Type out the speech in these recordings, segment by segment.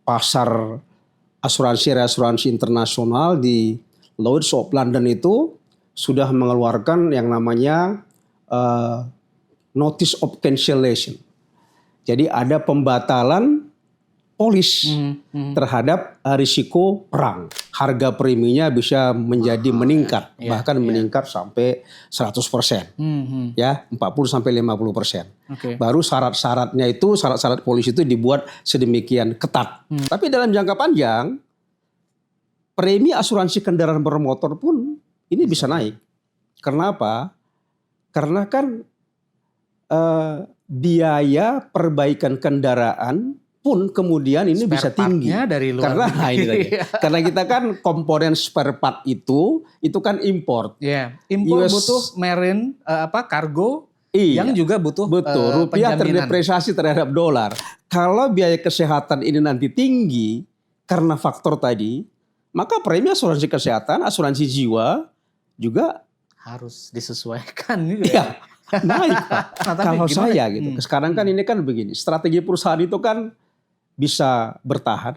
pasar asuransi internasional di Lloyd's of London itu sudah mengeluarkan yang namanya notice of cancellation. Jadi ada pembatalan polis terhadap risiko perang. Harga preminya bisa menjadi meningkat, bahkan meningkat sampai 100%. Ya, 40-50%. Baru syarat-syaratnya itu, syarat-syarat polis itu dibuat sedemikian ketat. Tapi dalam jangka panjang, premi asuransi kendaraan bermotor pun ini bisa naik. Kenapa? Karena kan biaya perbaikan kendaraan pun kemudian ini bisa tinggi dari luar karena kita kan komponen spare part itu kan import. Import butuh marine kargo yang juga butuh rupiah terdepresiasi terhadap dolar. Kalau biaya kesehatan ini nanti tinggi karena faktor tadi, maka premi asuransi kesehatan, asuransi jiwa juga harus disesuaikan juga. Ya. Naik Pak. Kalau saya gitu. Sekarang kan ini kan begini, strategi perusahaan itu kan bisa bertahan,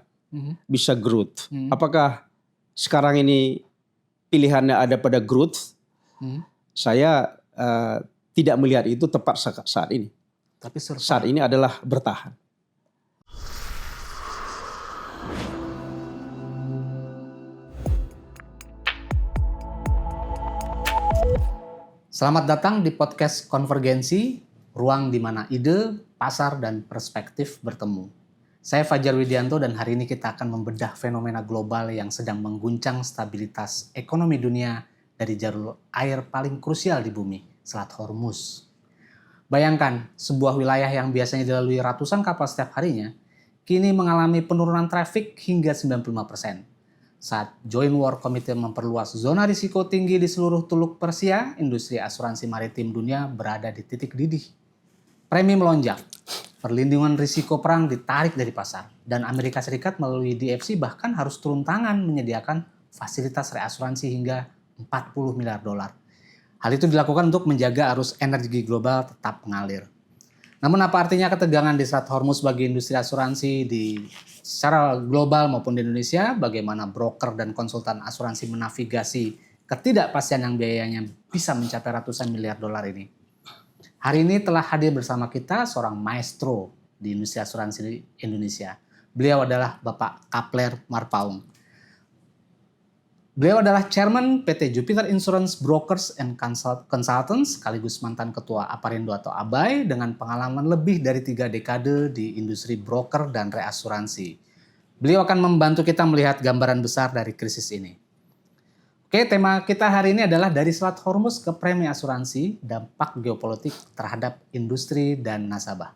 bisa growth. Apakah sekarang ini pilihannya ada pada growth? Saya tidak melihat itu tepat saat ini. Tapi saat ini adalah bertahan. Selamat datang di podcast Konvergensi, ruang di mana ide, pasar, dan perspektif bertemu. Saya Fajar Widianto dan hari ini kita akan membedah fenomena global yang sedang mengguncang stabilitas ekonomi dunia dari jalur air paling krusial di bumi, Selat Hormuz. Bayangkan, sebuah wilayah yang biasanya dilalui ratusan kapal setiap harinya, kini mengalami penurunan trafik hingga 95%. Saat Joint War Committee memperluas zona risiko tinggi di seluruh Teluk Persia, industri asuransi maritim dunia berada di titik didih. Premi melonjak, perlindungan risiko perang ditarik dari pasar, dan Amerika Serikat melalui DFC bahkan harus turun tangan menyediakan fasilitas reasuransi hingga 40 miliar dolar. Hal itu dilakukan untuk menjaga arus energi global tetap mengalir. Namun apa artinya ketegangan di Selat Hormuz bagi industri asuransi secara global maupun di Indonesia? Bagaimana broker dan konsultan asuransi menavigasi ketidakpastian yang biayanya bisa mencapai ratusan miliar dolar ini? Hari ini telah hadir bersama kita seorang maestro di industri asuransi Indonesia. Beliau adalah Bapak Kapler Marpaung. Beliau adalah Chairman PT Jupiter Insurance Brokers and Consultants, sekaligus mantan Ketua Aparindo atau ABAI dengan pengalaman lebih dari 3 dekade di industri broker dan reasuransi. Beliau akan membantu kita melihat gambaran besar dari krisis ini. Oke, tema kita hari ini adalah dari Selat Hormuz ke premi asuransi, dampak geopolitik terhadap industri dan nasabah.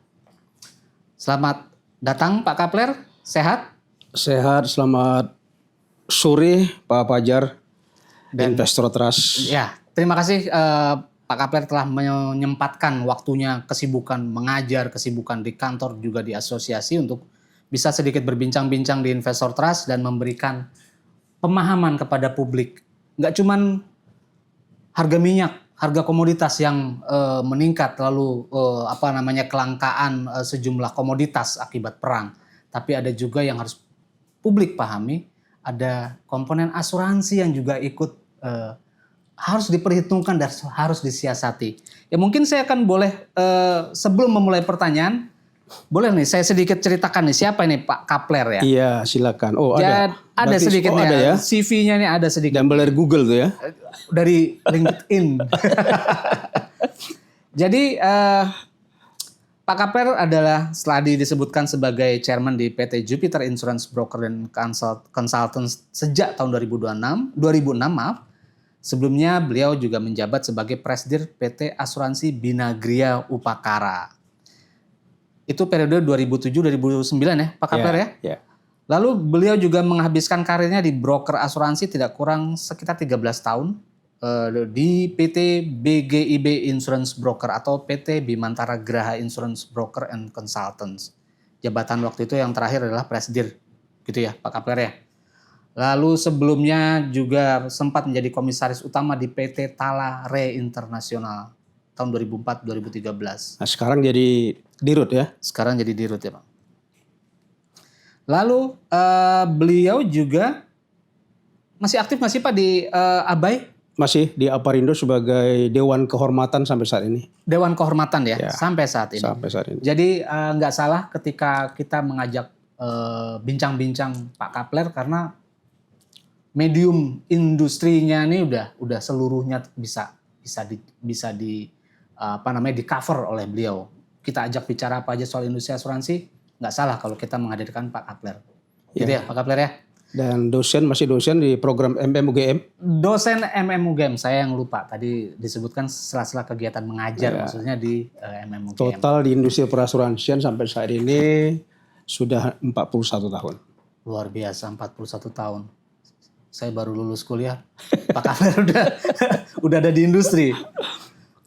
Selamat datang Pak Kapler, sehat? Sehat, selamat sore Pak Fajar dan Investor Trust. Ya, terima kasih Pak Kapler telah menyempatkan waktunya, kesibukan mengajar, kesibukan di kantor juga di asosiasi untuk bisa sedikit berbincang-bincang di Investor Trust dan memberikan pemahaman kepada publik. Nggak cuman harga minyak, harga komoditas yang meningkat, lalu kelangkaan sejumlah komoditas akibat perang, tapi ada juga yang harus publik pahami. Ada komponen asuransi yang juga ikut harus diperhitungkan dan harus disiasati. Ya mungkin saya akan boleh sebelum memulai pertanyaan, boleh nih saya sedikit ceritakan nih siapa ini Pak Kapler ya? Iya silakan. Oh ada. Ada sedikit nih ya. CV-nya nih ada sedikit. Gambar dari Google tuh ya? Dari LinkedIn. Jadi Pak Kapler adalah setelah disebutkan sebagai chairman di PT Jupiter Insurance Broker and Consultants sejak tahun 2006. Sebelumnya beliau juga menjabat sebagai presidir PT Asuransi Binagria Upakara. Itu periode 2007-2009 ya Pak Kapler ya? Ya. Lalu beliau juga menghabiskan karirnya di broker asuransi tidak kurang sekitar 13 tahun. Di PT BGIB Insurance Broker atau PT Bimantara Graha Insurance Broker and Consultants. Jabatan waktu itu yang terakhir adalah presidir, gitu ya Pak Kapler ya. Lalu sebelumnya juga sempat menjadi komisaris utama di PT Tala Re Internasional tahun 2004-2013. Nah sekarang jadi dirut ya? Sekarang jadi dirut ya Pak. Lalu beliau juga masih aktif nggak sih Pak di ABAI? Masih di Aparindo sebagai Dewan Kehormatan sampai saat ini. Dewan Kehormatan ya, Ya, sampai saat ini. Sampai saat ini. Jadi nggak salah ketika kita mengajak bincang-bincang Pak Kapler karena medium industrinya ini udah seluruhnya bisa di di cover oleh beliau. Kita ajak bicara apa aja soal industri asuransi, nggak salah kalau kita menghadirkan Pak Kapler. Gitu ya Pak Kapler ya. Dan masih dosen di program MMUGM. Dosen MMUGM, saya yang lupa tadi disebutkan sela-sela kegiatan mengajar maksudnya di MMUGM. Total di industri perasuransian sampai saat ini sudah 41 tahun. Luar biasa, 41 tahun. Saya baru lulus kuliah, Pak Kapler udah ada di industri.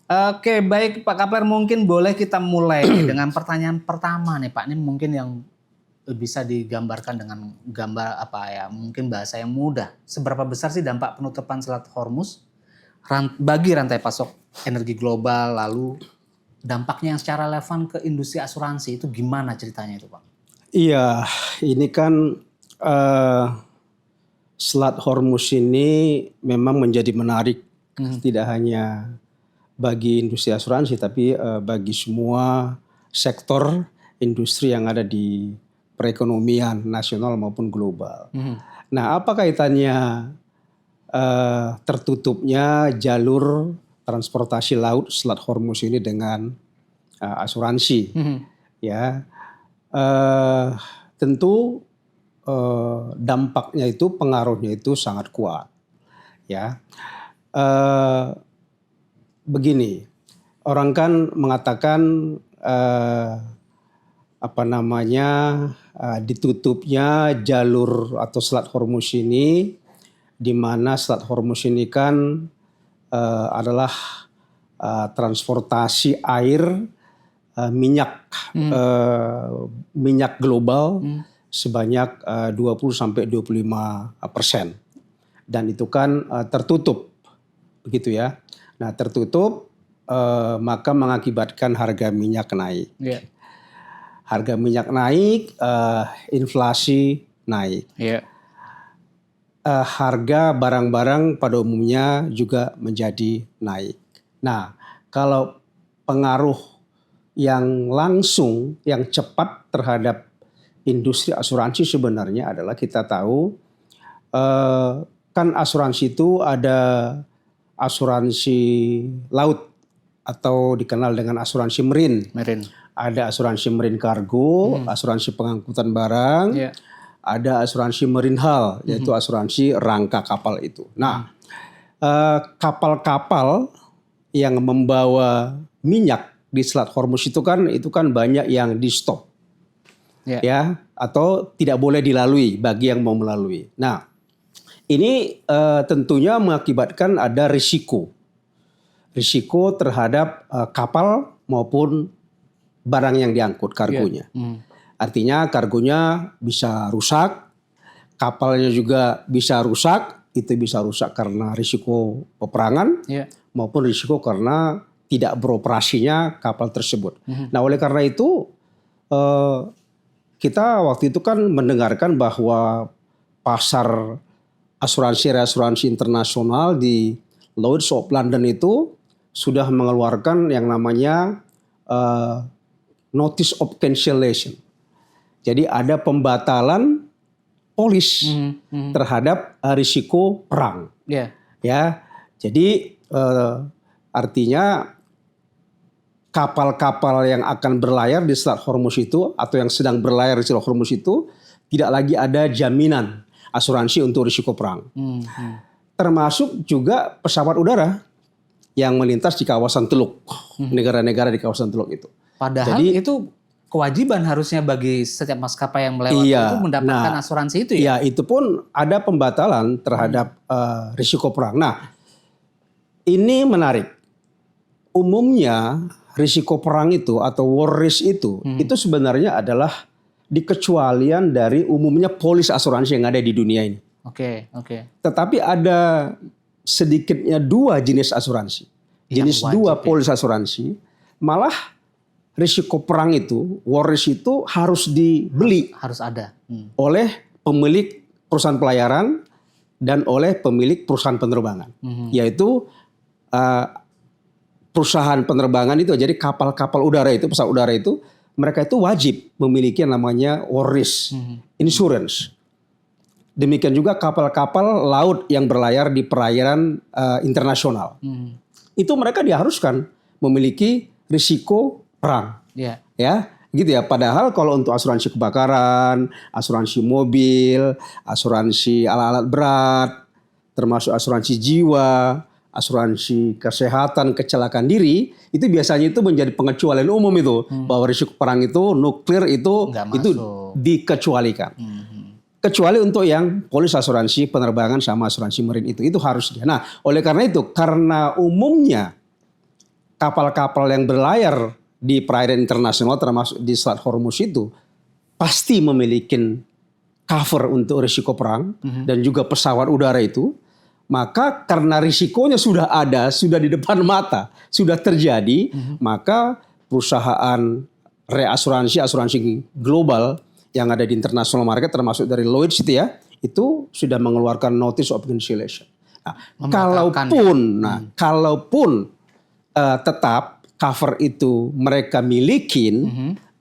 Oke, baik Pak Kapler, mungkin boleh kita mulai dengan pertanyaan pertama nih Pak. Ini mungkin yang bisa digambarkan dengan gambar mungkin bahasa yang mudah. Seberapa besar sih dampak penutupan Selat Hormuz bagi rantai pasok energi global, lalu dampaknya yang secara relevan ke industri asuransi itu gimana ceritanya itu Pak? Iya, ini kan Selat Hormuz ini memang menjadi menarik tidak hanya bagi industri asuransi tapi bagi semua sektor industri yang ada di perekonomian nasional maupun global. Nah, apa kaitannya tertutupnya jalur transportasi laut Selat Hormuz ini dengan asuransi? Ya, tentu dampaknya itu, pengaruhnya itu sangat kuat. Ya, begini, orang kan mengatakan ditutupnya jalur atau Selat Hormuz ini, di mana Selat Hormuz ini kan adalah transportasi air minyak global sebanyak 20-25%, dan itu kan tertutup, begitu ya. Nah, tertutup maka mengakibatkan harga minyak naik. Yeah. Harga minyak naik, inflasi naik. Yeah. Harga barang-barang pada umumnya juga menjadi naik. Nah, kalau pengaruh yang langsung, yang cepat terhadap industri asuransi sebenarnya adalah kita tahu kan asuransi itu ada asuransi laut atau dikenal dengan asuransi marine. Ada asuransi marine cargo, asuransi pengangkutan barang, ada asuransi marine hull, yaitu asuransi rangka kapal itu. Nah, kapal-kapal yang membawa minyak di Selat Hormuz itu kan banyak yang di stop, ya, atau tidak boleh dilalui bagi yang mau melalui. Nah, ini tentunya mengakibatkan ada risiko terhadap kapal maupun barang yang diangkut, kargonya. Artinya kargonya bisa rusak, kapalnya juga bisa rusak. Itu bisa rusak karena risiko peperangan maupun risiko karena tidak beroperasinya kapal tersebut. Nah, oleh karena itu kita waktu itu kan mendengarkan bahwa pasar asuransi internasional di Lloyd's of London itu sudah mengeluarkan yang namanya notice of cancellation. Jadi ada pembatalan polis terhadap risiko perang. Ya, jadi artinya kapal-kapal yang akan berlayar di Selat Hormuz itu atau yang sedang berlayar di Selat Hormuz itu tidak lagi ada jaminan asuransi untuk risiko perang. Termasuk juga pesawat udara yang melintas di kawasan Teluk, negara-negara di kawasan Teluk itu. Padahal jadi, itu kewajiban harusnya bagi setiap maskapai yang melewati itu mendapatkan asuransi itu ya? Iya, itu pun ada pembatalan terhadap risiko perang. Nah, ini menarik. Umumnya risiko perang itu atau war risk itu sebenarnya adalah dikecualian dari umumnya polis asuransi yang ada di dunia ini. Oke. Tetapi ada sedikitnya dua jenis asuransi. Jenis dua polis asuransi malah risiko perang itu, war risk itu harus dibeli Harus ada. oleh pemilik perusahaan pelayaran dan oleh pemilik perusahaan penerbangan. Yaitu perusahaan penerbangan itu, jadi kapal-kapal udara itu, pesawat udara itu, mereka itu wajib memiliki yang namanya war risk insurance. Demikian juga kapal-kapal laut yang berlayar di perairan internasional. Itu mereka diharuskan memiliki risiko perang. Ya. Ya, gitu ya. Padahal kalau untuk asuransi kebakaran, asuransi mobil, asuransi alat-alat berat, termasuk asuransi jiwa, asuransi kesehatan, kecelakaan diri, itu biasanya itu menjadi pengecualian umum itu, bahwa risiko perang itu, nuklir itu dikecualikan. Kecuali untuk yang polis asuransi penerbangan sama asuransi marine itu harus dia. Nah, oleh karena itu, karena umumnya kapal-kapal yang berlayar di perairan internasional termasuk di Selat Hormuz itu pasti memiliki cover untuk risiko perang dan juga pesawat udara itu, maka karena risikonya sudah ada, sudah di depan mata, sudah terjadi, maka perusahaan asuransi global yang ada di international market termasuk dari Lloyd's itu sudah mengeluarkan notice of cancellation. Nah, kalaupun tetap cover itu mereka milikin,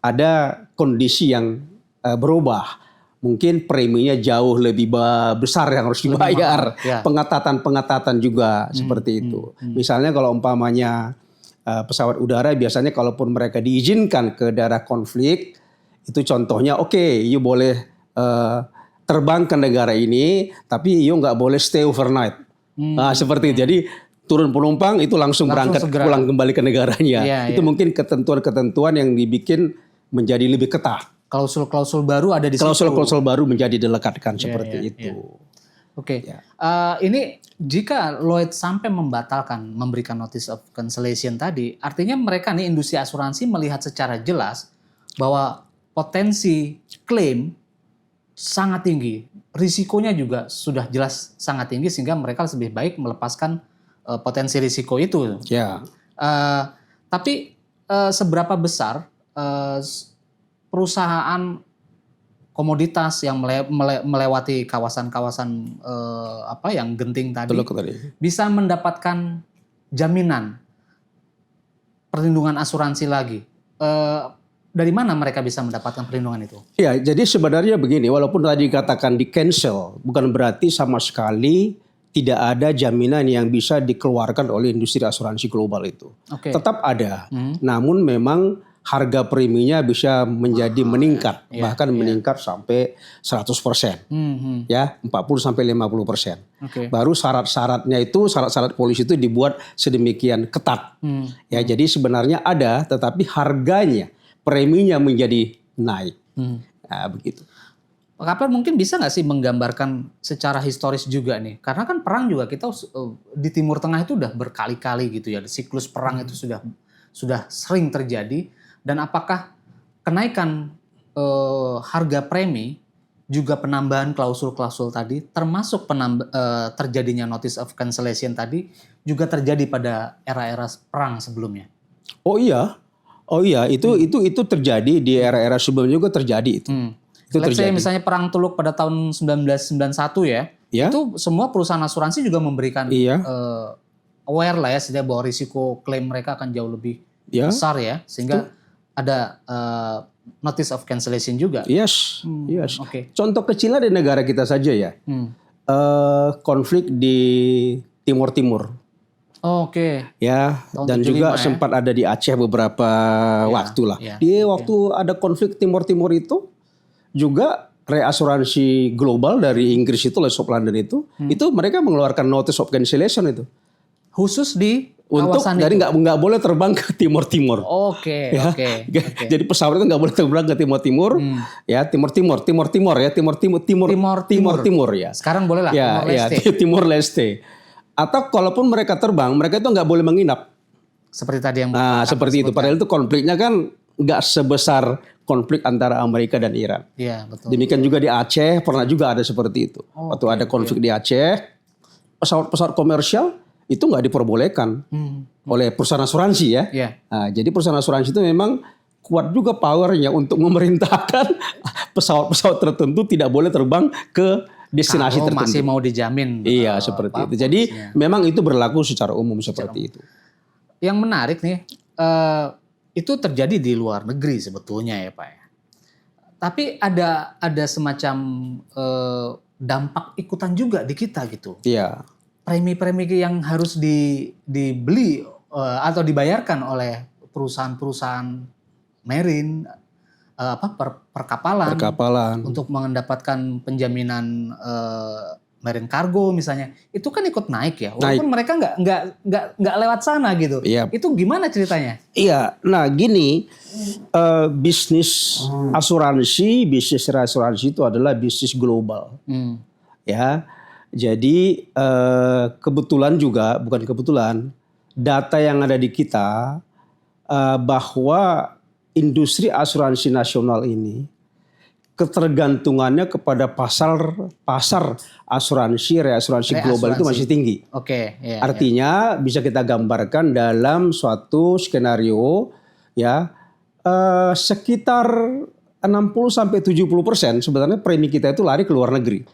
ada kondisi yang berubah. Mungkin preminya jauh lebih besar yang harus dibayar. Pengetatan juga seperti itu. Misalnya kalau umpamanya pesawat udara biasanya kalaupun mereka diizinkan ke daerah konflik, itu contohnya you boleh terbang ke negara ini, tapi you nggak boleh stay overnight. Seperti itu. Jadi turun penumpang itu langsung berangkat pulang kembali ke negaranya. Itu mungkin ketentuan-ketentuan yang dibikin menjadi lebih ketat. Klausul-klausul baru ada di situ. Klausul baru menjadi dilekatkan seperti itu. Oke. Ini jika Lloyd sampai memberikan notice of cancellation tadi, artinya mereka nih industri asuransi melihat secara jelas bahwa potensi klaim sangat tinggi, risikonya juga sudah jelas sangat tinggi sehingga mereka lebih baik melepaskan potensi risiko itu. Tapi seberapa besar perusahaan komoditas yang melewati kawasan-kawasan yang genting tadi bisa mendapatkan jaminan perlindungan asuransi lagi? Dari mana mereka bisa mendapatkan perlindungan itu? Ya, jadi sebenarnya begini, walaupun tadi dikatakan di cancel, bukan berarti sama sekali tidak ada jaminan yang bisa dikeluarkan oleh industri asuransi global itu. Tetap ada, namun memang harga preminya bisa menjadi meningkat, bahkan meningkat sampai 100%, ya 40-50%. Baru syarat-syaratnya itu, syarat-syarat polis itu dibuat sedemikian ketat. Ya, jadi sebenarnya ada, tetapi harganya, preminya menjadi naik. Nah, begitu. Pak Kapler mungkin bisa nggak sih menggambarkan secara historis juga nih, karena kan perang juga kita di Timur Tengah itu udah berkali-kali gitu ya, siklus perang itu sudah sering terjadi. Dan apakah kenaikan harga premi juga penambahan klausul-klausul tadi, termasuk terjadinya notice of cancellation tadi, juga terjadi pada era-era perang sebelumnya? Oh iya, itu terjadi di era-era sebelumnya juga terjadi itu. Let's say misalnya perang Teluk pada tahun 1991 ya, itu semua perusahaan asuransi juga memberikan aware lah ya, sehingga bahwa risiko klaim mereka akan jauh lebih besar ya, sehingga ada notice of cancellation juga. Yes. Contoh kecilnya di negara kita saja ya, konflik di Timur. Ya, dan juga sempat ada di Aceh beberapa waktu lah. Waktu ada konflik Timur itu juga reasuransi global dari Inggris itu, Lloyd's of London itu mereka mengeluarkan notice of cancellation itu. Khusus di untuk jadi nggak boleh terbang ke Timur. Jadi pesawat itu nggak boleh terbang ke Timur. Ya, Timur ya. Sekarang boleh lah. Timur Leste. Atau kalaupun mereka terbang, mereka itu nggak boleh menginap. Seperti tadi yang seperti itu. Padahal itu konfliknya kan nggak sebesar konflik antara Amerika dan Iran. Iya, betul. Demikian juga di Aceh pernah juga ada seperti itu. Waktu ada konflik di Aceh, pesawat komersial itu nggak diperbolehkan oleh perusahaan asuransi ya. Nah, jadi perusahaan asuransi itu memang kuat juga powernya untuk memerintahkan pesawat-pesawat tertentu tidak boleh terbang ke destinasi Kalau tertentu. masih mau dijamin. Iya, seperti itu. Jadi memang itu berlaku secara umum seperti itu. Yang menarik nih, itu terjadi di luar negeri sebetulnya ya Pak ya. Tapi ada semacam dampak ikutan juga di kita gitu. Iya. Premi-premi yang harus dibeli atau dibayarkan oleh perusahaan-perusahaan marine, perkapalan untuk mendapatkan penjaminan marine cargo misalnya, itu kan ikut naik ya, walaupun mereka nggak lewat sana gitu. Iya. Itu gimana ceritanya? Iya, nah gini, bisnis asuransi itu adalah bisnis global, ya. Jadi kebetulan juga, bukan kebetulan, data yang ada di kita bahwa industri asuransi nasional ini ketergantungannya kepada pasar asuransi, reasuransi global itu masih tinggi. Oke. Ya, artinya bisa kita gambarkan dalam suatu skenario ya sekitar 60-70% sebenarnya premi kita itu lari ke luar negeri.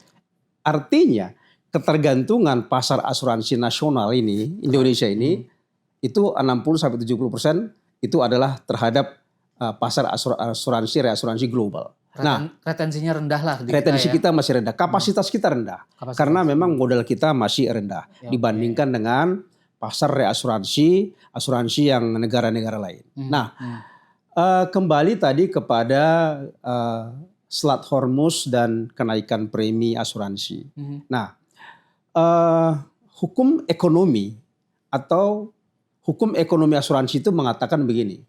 Artinya ketergantungan pasar asuransi nasional ini, Indonesia ini, itu 60-70% itu adalah terhadap pasar asuransi, reasuransi global. Retensinya rendah lah. Retensi kita masih rendah, kapasitas kita rendah. Karena memang modal kita masih rendah dibandingkan dengan pasar reasuransi, asuransi yang negara-negara lain. Nah, kembali tadi kepada Selat Hormuz dan kenaikan premi asuransi. Nah, hukum ekonomi atau hukum ekonomi asuransi itu mengatakan begini,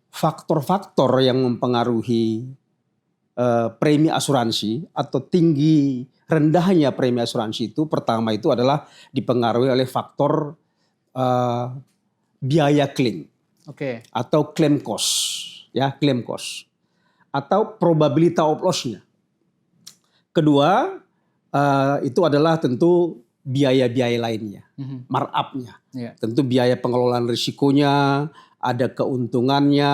faktor-faktor yang mempengaruhi premi asuransi atau tinggi rendahnya premi asuransi itu, pertama itu adalah dipengaruhi oleh faktor biaya klaim, atau claim cost, ya claim cost, atau probability of loss-nya. Kedua itu adalah tentu biaya-biaya lainnya, markup-nya, tentu biaya pengelolaan risikonya, ada keuntungannya,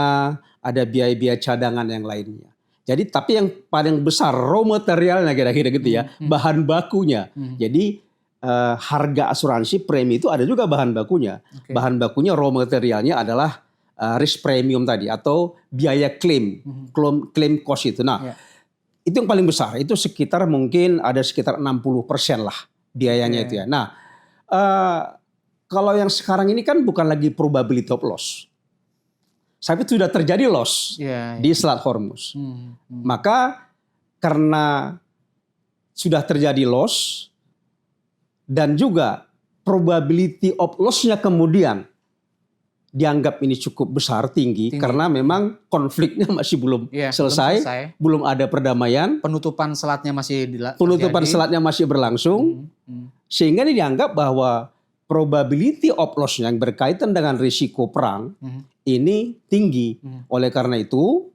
ada biaya-biaya cadangan yang lainnya. Jadi tapi yang paling besar raw materialnya kira-kira gitu ya, bahan bakunya. Jadi harga asuransi premi itu ada juga bahan bakunya. Bahan bakunya raw materialnya adalah risk premium tadi atau biaya claim cost itu. Nah, itu yang paling besar. Itu sekitar mungkin ada sekitar 60% lah biayanya itu ya. Nah, kalau yang sekarang ini kan bukan lagi probability of loss. Tapi sudah terjadi loss di Selat Hormuz. Maka karena sudah terjadi loss dan juga probability of loss-nya kemudian dianggap ini cukup besar, tinggi. Karena memang konfliknya masih belum selesai, belum ada perdamaian. Penutupan selatnya masih selatnya masih berlangsung. Sehingga ini dianggap bahwa probability of loss yang berkaitan dengan risiko perang ini tinggi. Oleh karena itu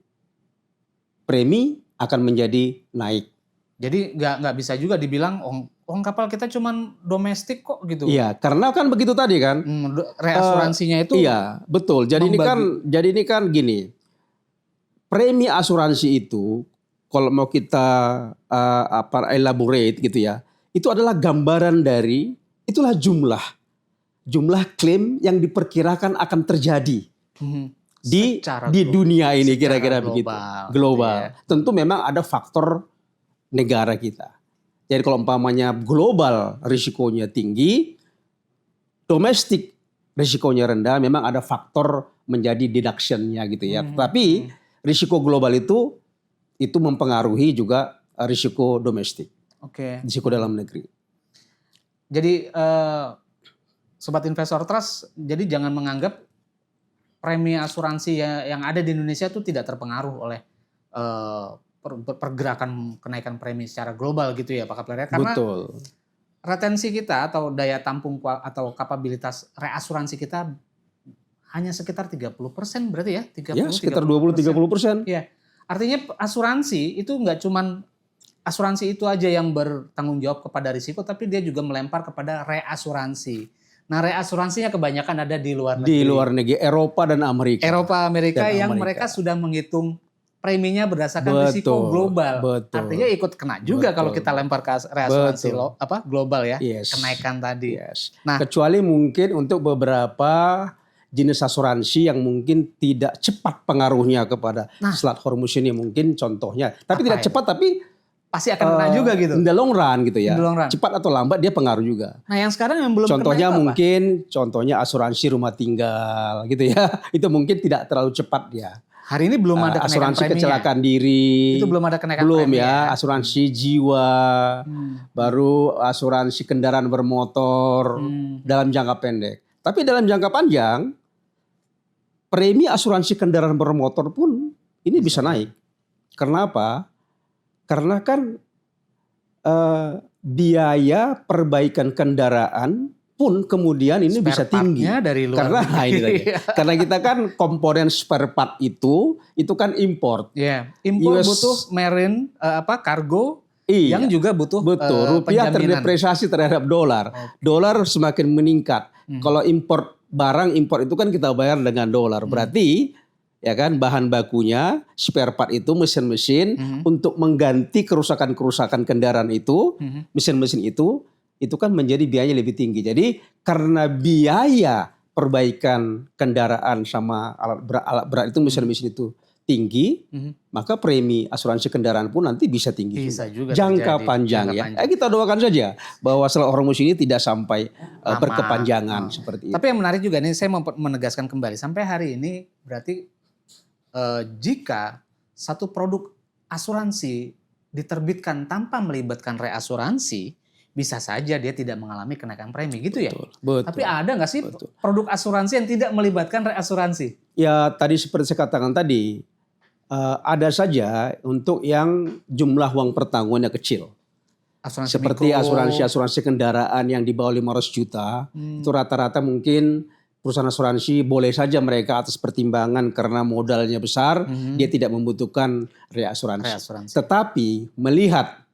premi akan menjadi naik. Jadi nggak bisa juga dibilang kapal kita cuman domestik kok gitu. Iya, karena kan begitu tadi kan. Reasuransinya itu. Iya, betul. Jadi ini kan gini. Premi asuransi itu kalau mau kita elaborate gitu ya, itu adalah gambaran dari itulah jumlah klaim yang diperkirakan akan terjadi di dunia ini, kira-kira begitu. Global. Ya. Tentu memang ada faktor negara kita. Jadi kalau umpamanya global risikonya tinggi, domestik risikonya rendah, memang ada faktor menjadi deduction-nya gitu ya. Tapi risiko global itu mempengaruhi juga risiko domestik. Risiko dalam negeri. Jadi Sobat Investor Trust, jadi jangan menganggap premi asuransi yang ada di Indonesia itu tidak terpengaruh oleh pergerakan kenaikan premi secara global gitu ya Pak Kapler. Karena retensi kita atau daya tampung atau kapabilitas reasuransi kita hanya sekitar 30% berarti ya? Sekitar 20-30%. Ya, artinya asuransi itu nggak cuman asuransi itu aja yang bertanggung jawab kepada risiko, tapi dia juga melempar kepada reasuransi. Nah, reasuransinya kebanyakan ada di luar negeri. Di luar negeri, Eropa dan Amerika. Eropa, Amerika Dan yang Amerika. mereka sudah menghitung preminya berdasarkan risiko global. Betul. Artinya ikut kena juga kalau kita lempar ke reasuransi global ya, Yes. kenaikan tadi. Yes. Nah, kecuali mungkin untuk beberapa jenis asuransi yang mungkin tidak cepat pengaruhnya kepada Selat Hormuz ini mungkin contohnya. Tapi tidak cepat tapi pasti akan kena juga gitu. In the long run gitu ya. In the long run. Cepat atau lambat dia pengaruh juga. Nah, yang sekarang yang belum contohnya kena itu mungkin contohnya asuransi rumah tinggal gitu ya. Itu mungkin tidak terlalu cepat ya. Hari ini belum ada kenaikan asuransi preminya. Kecelakaan diri. Itu belum ada kenaikan belum premi ya. Asuransi jiwa. Baru asuransi kendaraan bermotor dalam jangka pendek. Tapi dalam jangka panjang premi asuransi kendaraan bermotor pun ini bisa naik. Karena apa? Karena kan biaya perbaikan kendaraan pun kemudian ini bisa tinggi dari luar karena kita kan komponen spare part itu kan import. Impor butuh marine kargo yang juga butuh rupiah terdepresiasi terhadap dolar. Dolar semakin meningkat. Kalau import barang import itu kan kita bayar dengan dolar. Berarti ya kan bahan bakunya spare part itu mesin-mesin untuk mengganti kerusakan-kerusakan kendaraan itu, mesin-mesin itu kan menjadi biayanya lebih tinggi. Jadi karena biaya perbaikan kendaraan sama alat berat itu mesin-mesin itu tinggi, maka premi asuransi kendaraan pun nanti bisa tinggi. Bisa juga jangka panjang ya. Kita doakan saja bahwa Selat Hormuz ini tidak sampai berkepanjangan seperti itu. Tapi yang menarik juga nih saya mau menegaskan kembali sampai hari ini berarti jika satu produk asuransi diterbitkan tanpa melibatkan reasuransi, bisa saja dia tidak mengalami kenaikan premi gitu ya. Betul. Tapi ada nggak sih produk asuransi yang tidak melibatkan reasuransi? Ya tadi seperti saya katakan tadi, ada saja untuk yang jumlah uang pertanggungannya kecil. Seperti asuransi kendaraan yang di bawah 500 juta, itu rata-rata mungkin perusahaan asuransi boleh saja mereka atas pertimbangan karena modalnya besar, dia tidak membutuhkan reasuransi. Tetapi melihat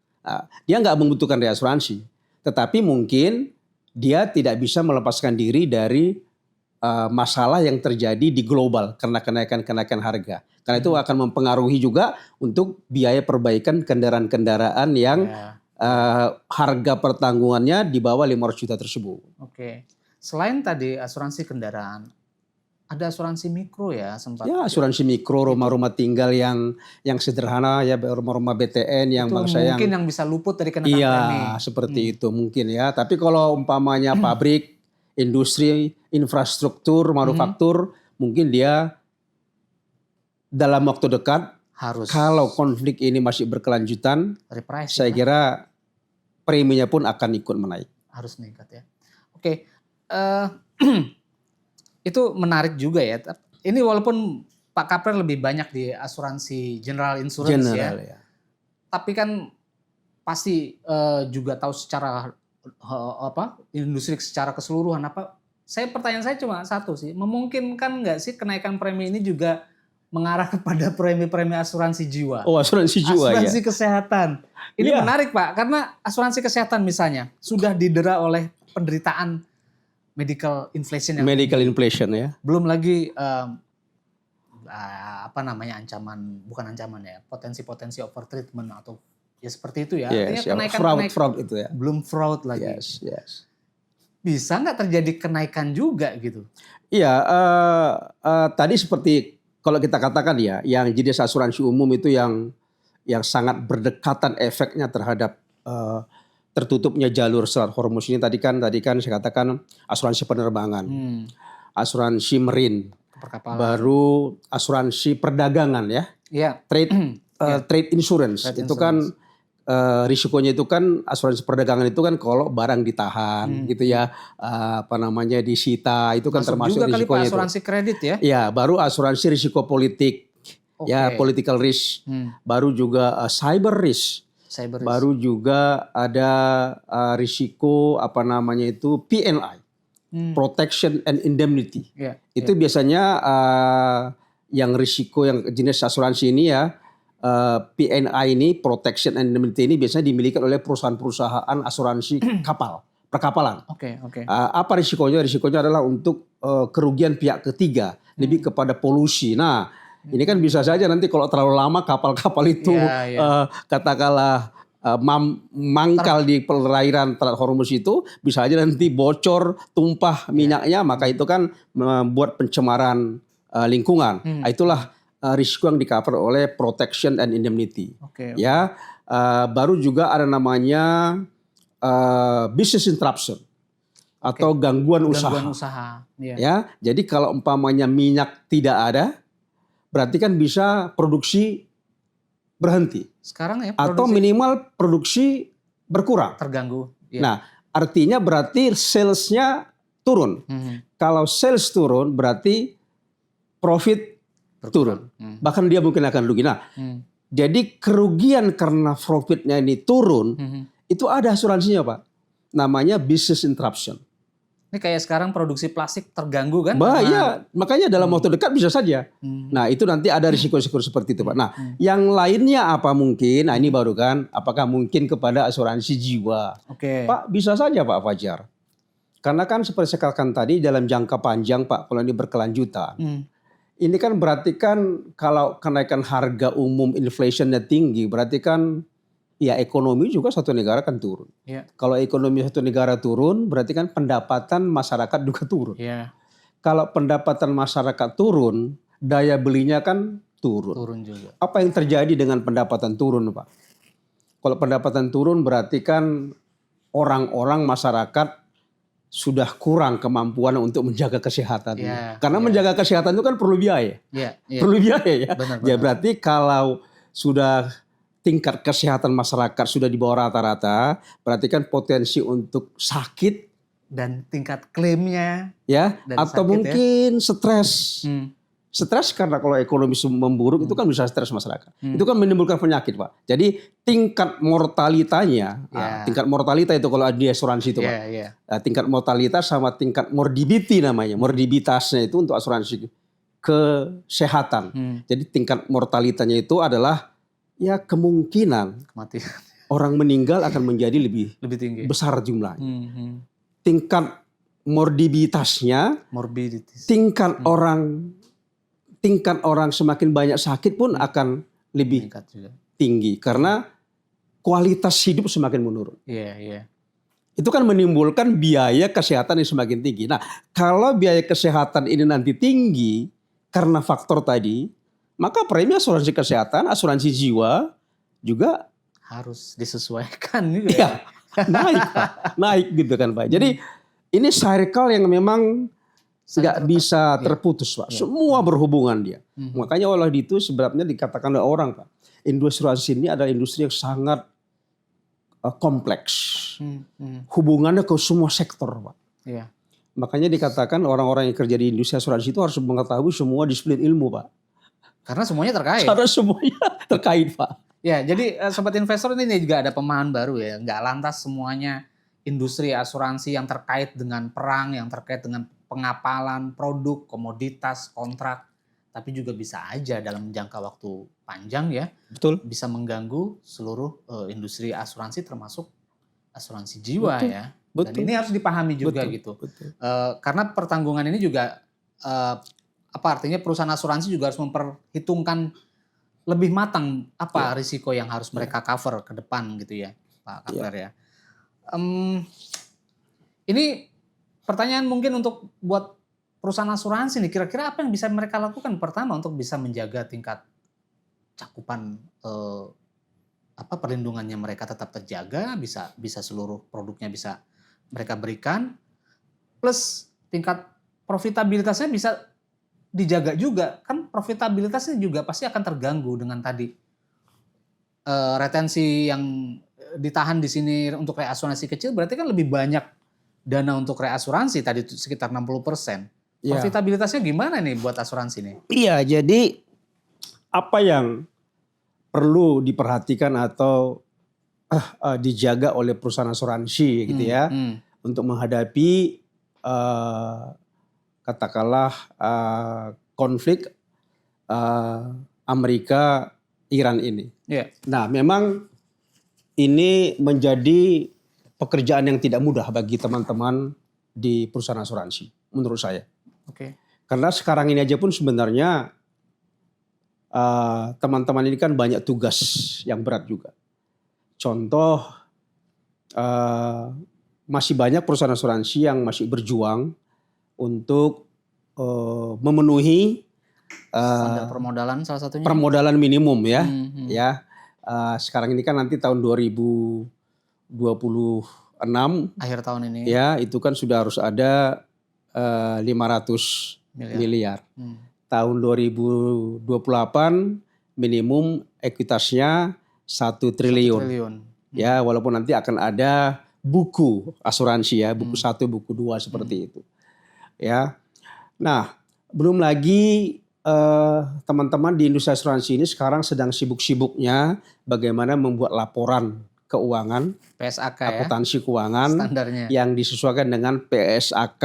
dia nggak membutuhkan reasuransi, tetapi mungkin dia tidak bisa melepaskan diri dari masalah yang terjadi di global karena kenaikan harga. Karena itu akan mempengaruhi juga untuk biaya perbaikan kendaraan-kendaraan yang harga pertanggungannya di bawah 500 juta tersebut. Oke. Selain tadi asuransi kendaraan, ada asuransi mikro ya sempat. Ya asuransi mikro rumah-rumah tinggal yang sederhana ya, rumah-rumah BTN yang itu bangsa mungkin yang bisa luput dari kenaikan premi. Iya seperti itu mungkin ya. Tapi kalau umpamanya pabrik, industri, infrastruktur, manufaktur, mungkin dia dalam waktu dekat harus. Kalau konflik ini masih berkelanjutan, saya kira preminya pun akan ikut menaik. Harus meningkat ya. Oke. Itu menarik juga ya. Ini walaupun Pak Kaprer lebih banyak di asuransi general insurance ya. Tapi kan pasti juga tahu secara industri secara keseluruhan pertanyaan saya cuma satu sih. Memungkinkan nggak sih kenaikan premi ini juga mengarah kepada premi-premi asuransi jiwa? Oh, asuransi jiwa asuransi kesehatan. Ini menarik Pak, karena asuransi kesehatan misalnya sudah didera oleh penderitaan medical inflation ya. Belum lagi ancaman ya, potensi overtreatment atau ya seperti itu ya. Artinya fraud itu ya. Belum fraud lagi. Yes. Bisa nggak terjadi kenaikan juga gitu? Iya, tadi seperti kalau kita katakan ya, yang jenis asuransi umum itu yang sangat berdekatan efeknya terhadap tertutupnya jalur Selat Hormuz ini tadi kan saya katakan asuransi penerbangan, asuransi marine, baru asuransi perdagangan ya, trade insurance itu kan risikonya itu kan asuransi perdagangan itu kan kalau barang ditahan gitu ya, disita itu kan termasuk juga risikonya kali asuransi kredit ya. Ya baru asuransi risiko politik, ya political risk, baru juga cyber risk. Baru juga ada risiko PNI, protection and indemnity. Itu biasanya yang risiko yang jenis asuransi ini ya, PNI ini, protection and indemnity ini biasanya dimiliki oleh perusahaan-perusahaan asuransi kapal, perkapalan. Oke. Apa risikonya? Risikonya adalah untuk kerugian pihak ketiga, lebih kepada polusi. Nah, ini kan bisa saja nanti kalau terlalu lama kapal-kapal itu katakanlah mangkal di perairan Hormuz itu, bisa aja nanti bocor, tumpah minyaknya, maka itu kan membuat pencemaran lingkungan. Itulah risiko yang di-cover oleh protection and indemnity. Ya, baru juga ada namanya business interruption atau gangguan usaha. Ya, jadi kalau umpamanya minyak tidak ada, berarti kan bisa produksi berhenti. Sekarang ya atau minimal produksi berkurang. Terganggu. Nah, artinya berarti salesnya turun. Kalau sales turun berarti profit turun. Bahkan dia mungkin akan rugi. Nah, jadi kerugian karena profitnya ini turun, itu ada asuransinya Pak. Namanya business interruption. Ini kayak sekarang produksi plastik terganggu kan? Iya, makanya dalam waktu dekat bisa saja. Nah, itu nanti ada risiko-risiko seperti itu Pak. Nah, yang lainnya apa mungkin? Nah, ini baru kan, apakah mungkin kepada asuransi jiwa? Pak, bisa saja Pak Fajar. Karena kan seperti saya katakan tadi, dalam jangka panjang Pak, kalau ini berkelanjutan. Ini kan berarti kan kalau kenaikan harga umum inflationnya tinggi, berarti kan ya ekonomi juga satu negara kan turun. Kalau ekonomi satu negara turun, berarti kan pendapatan masyarakat juga turun. Kalau pendapatan masyarakat turun, daya belinya kan turun. Turun juga. Apa yang terjadi dengan pendapatan turun, Pak? Kalau pendapatan turun berarti kan orang-orang masyarakat sudah kurang kemampuan untuk menjaga kesehatan. Karena menjaga kesehatan itu kan perlu biaya. Perlu biaya ya. Ya berarti kalau sudah tingkat kesehatan masyarakat sudah di bawah rata-rata, berarti kan potensi untuk sakit dan tingkat klaimnya ya, atau mungkin stres. Stres karena kalau ekonomi memburuk itu kan bisa stres masyarakat. Itu kan menimbulkan penyakit Pak. Jadi tingkat mortalitanya, tingkat mortalitas itu kalau di asuransi itu Pak. Tingkat mortalitas sama tingkat morbidity namanya. Morbiditasnya itu untuk asuransi kesehatan. Jadi tingkat mortalitasnya itu adalah ya kemungkinan kematian orang meninggal akan menjadi lebih tinggi, besar jumlahnya. Tingkat morbiditasnya, tingkat orang semakin banyak sakit pun akan lebih tinggi karena kualitas hidup semakin menurun. Itu kan menimbulkan biaya kesehatan yang semakin tinggi. Nah, kalau biaya kesehatan ini nanti tinggi karena faktor tadi, maka premi asuransi kesehatan, asuransi jiwa juga harus disesuaikan juga. Naik Pak, naik gitu kan Pak. Jadi ini circle yang memang nggak bisa terputus Pak. Semua berhubungan dia. Makanya oleh itu sebabnya dikatakan oleh orang Pak, industri asuransi ini adalah industri yang sangat kompleks. Hubungannya ke semua sektor Pak. Makanya dikatakan orang-orang yang kerja di industri asuransi itu harus mengetahui semua disiplin ilmu Pak. Karena semuanya terkait. Karena semuanya terkait Pak. Ya, jadi sobat investor ini juga ada pemahaman baru ya. Nggak lantas semuanya industri asuransi yang terkait dengan perang, yang terkait dengan pengapalan produk, komoditas, kontrak. Tapi juga bisa aja dalam jangka waktu panjang ya. Betul. Bisa mengganggu seluruh industri asuransi termasuk asuransi jiwa ya. Dan ini harus dipahami juga gitu. Karena pertanggungan ini juga apa artinya perusahaan asuransi juga harus memperhitungkan lebih matang apa risiko yang harus mereka cover ke depan gitu ya Pak Kapler ya. Ini pertanyaan mungkin untuk buat perusahaan asuransi nih, kira-kira apa yang bisa mereka lakukan pertama untuk bisa menjaga tingkat cakupan perlindungannya mereka tetap terjaga, bisa seluruh produknya bisa mereka berikan, plus tingkat profitabilitasnya bisa dijaga juga. Kan profitabilitasnya juga pasti akan terganggu dengan tadi retensi yang ditahan di sini untuk reasuransi kecil, berarti kan lebih banyak dana untuk reasuransi tadi sekitar 60%. Profitabilitasnya gimana nih buat asuransi nih? Iya, jadi apa yang perlu diperhatikan atau dijaga oleh perusahaan asuransi gitu ya untuk menghadapi katakanlah konflik Amerika Iran ini. Nah, memang ini menjadi pekerjaan yang tidak mudah bagi teman-teman di perusahaan asuransi menurut saya. Oke. Karena sekarang ini aja pun sebenarnya teman-teman ini kan banyak tugas yang berat juga. Contoh masih banyak perusahaan asuransi yang masih berjuang untuk memenuhi Standar permodalan salah satunya. permodalan minimum ya. Hmm. Ya. Sekarang ini kan nanti tahun 2026 Akhir tahun ini. ya itu kan sudah harus ada 500 miliar. Tahun 2028 minimum ekuitasnya 1 triliun. Ya, walaupun nanti akan ada buku asuransi ya, buku 1, buku 2 seperti itu. Ya. Nah, belum lagi teman-teman di industri asuransi ini sekarang sedang sibuk-sibuknya bagaimana membuat laporan keuangan, PSAK akuntansi keuangan standarnya yang disesuaikan dengan PSAK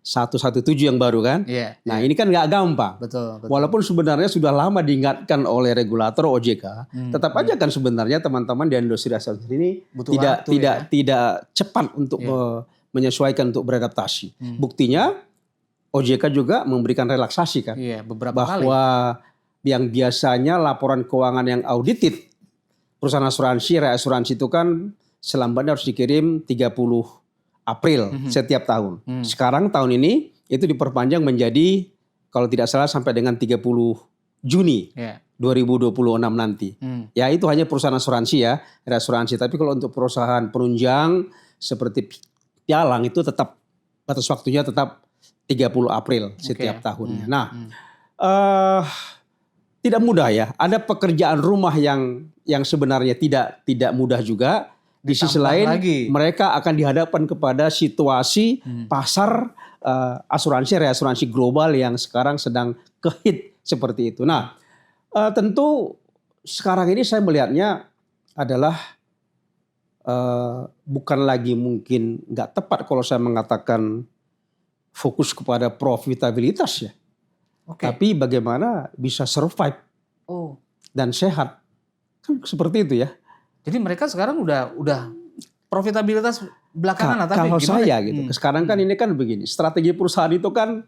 117 yang baru kan. Iya. Nah ini kan nggak gampang. Betul. Walaupun sebenarnya sudah lama diingatkan oleh regulator OJK, tetap aja kan sebenarnya teman-teman di industri asuransi ini Butuh tidak cepat untuk menyesuaikan untuk beradaptasi. Buktinya OJK juga memberikan relaksasi kan. Iya, beberapa kali. Bahwa yang biasanya laporan keuangan yang audited perusahaan asuransi, reasuransi itu kan selambatnya harus dikirim 30 April setiap tahun. Sekarang tahun ini itu diperpanjang menjadi kalau tidak salah sampai dengan 30 Juni 2026 nanti. Ya itu hanya perusahaan asuransi ya, reasuransi. Tapi kalau untuk perusahaan penunjang seperti Pialang itu tetap batas waktunya tetap 30 April setiap tahunnya. Nah, tidak mudah ya. Ada pekerjaan rumah yang sebenarnya tidak mudah juga. Di sisi lain mereka akan dihadapkan kepada situasi pasar asuransi reasuransi global yang sekarang sedang kehit seperti itu. Nah, tentu sekarang ini saya melihatnya adalah bukan lagi mungkin nggak tepat kalau saya mengatakan fokus kepada profitabilitas ya. Tapi bagaimana bisa survive dan sehat. Kan seperti itu ya. Jadi mereka sekarang udah profitabilitas belakangan lah. Tapi kalau gimana? saya gitu. Sekarang kan ini kan begini. Strategi perusahaan itu kan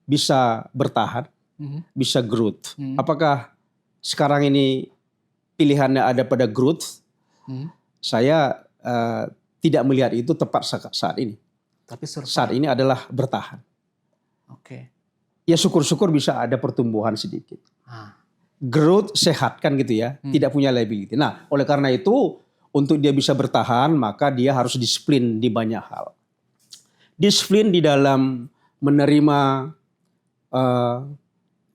bisa bertahan, bisa growth. Apakah sekarang ini pilihannya ada pada growth? Saya tidak melihat itu tepat saat ini. Tapi saat ini adalah bertahan. Ya syukur-syukur bisa ada pertumbuhan sedikit. Growth sehat kan gitu ya, tidak punya liability. Nah oleh karena itu untuk dia bisa bertahan maka dia harus disiplin di banyak hal. Disiplin di dalam menerima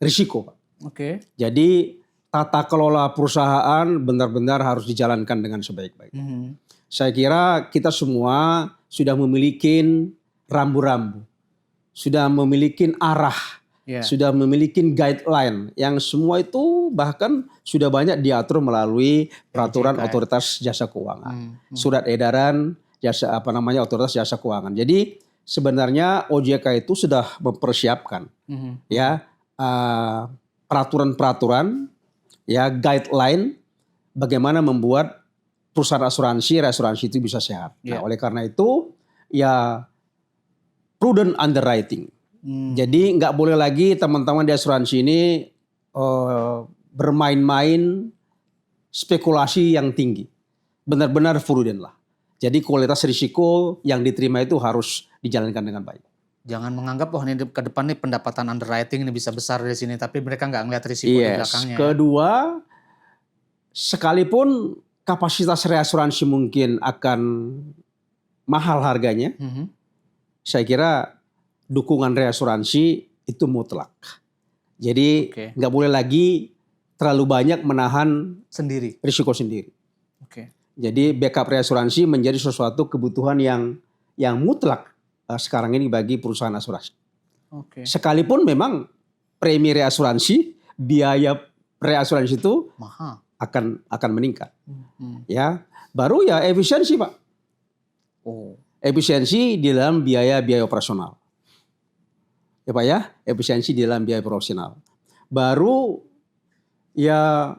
risiko. Jadi tata kelola perusahaan benar-benar harus dijalankan dengan sebaik-baiknya. Saya kira kita semua sudah memiliki rambu-rambu, sudah memiliki arah. Sudah memiliki guideline yang semua itu bahkan sudah banyak diatur melalui peraturan otoritas jasa keuangan, surat edaran otoritas jasa keuangan. Jadi sebenarnya OJK itu sudah mempersiapkan ya peraturan-peraturan ya guideline bagaimana membuat perusahaan asuransi reasuransi itu bisa sehat. Nah, oleh karena itu ya prudent underwriting. Jadi nggak boleh lagi teman-teman di asuransi ini bermain-main spekulasi yang tinggi. Benar-benar prudent lah. Jadi kualitas risiko yang diterima itu harus dijalankan dengan baik. Jangan menganggap ini ke depan nih pendapatan underwriting ini bisa besar dari sini, tapi mereka nggak ngeliat risiko di belakangnya. Kedua, sekalipun kapasitas reasuransi mungkin akan mahal harganya, saya kira dukungan reasuransi itu mutlak. Jadi nggak boleh lagi terlalu banyak menahan risiko sendiri. Jadi backup reasuransi menjadi sesuatu kebutuhan yang mutlak sekarang ini bagi perusahaan asuransi. Sekalipun memang premi reasuransi, biaya reasuransi itu mahal, akan meningkat. Ya, baru ya efisiensi Pak. Efisiensi di dalam biaya operasional. Ya Pak ya, efisiensi di dalam biaya profesional. Baru ya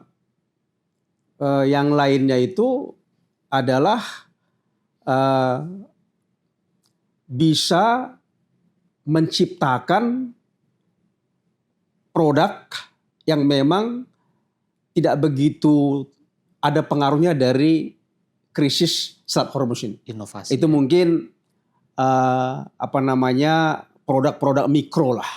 yang lainnya itu adalah eh, bisa menciptakan produk yang memang tidak begitu ada pengaruhnya dari krisis Strait Hormuz ini. Inovasi. Itu mungkin produk-produk mikro lah,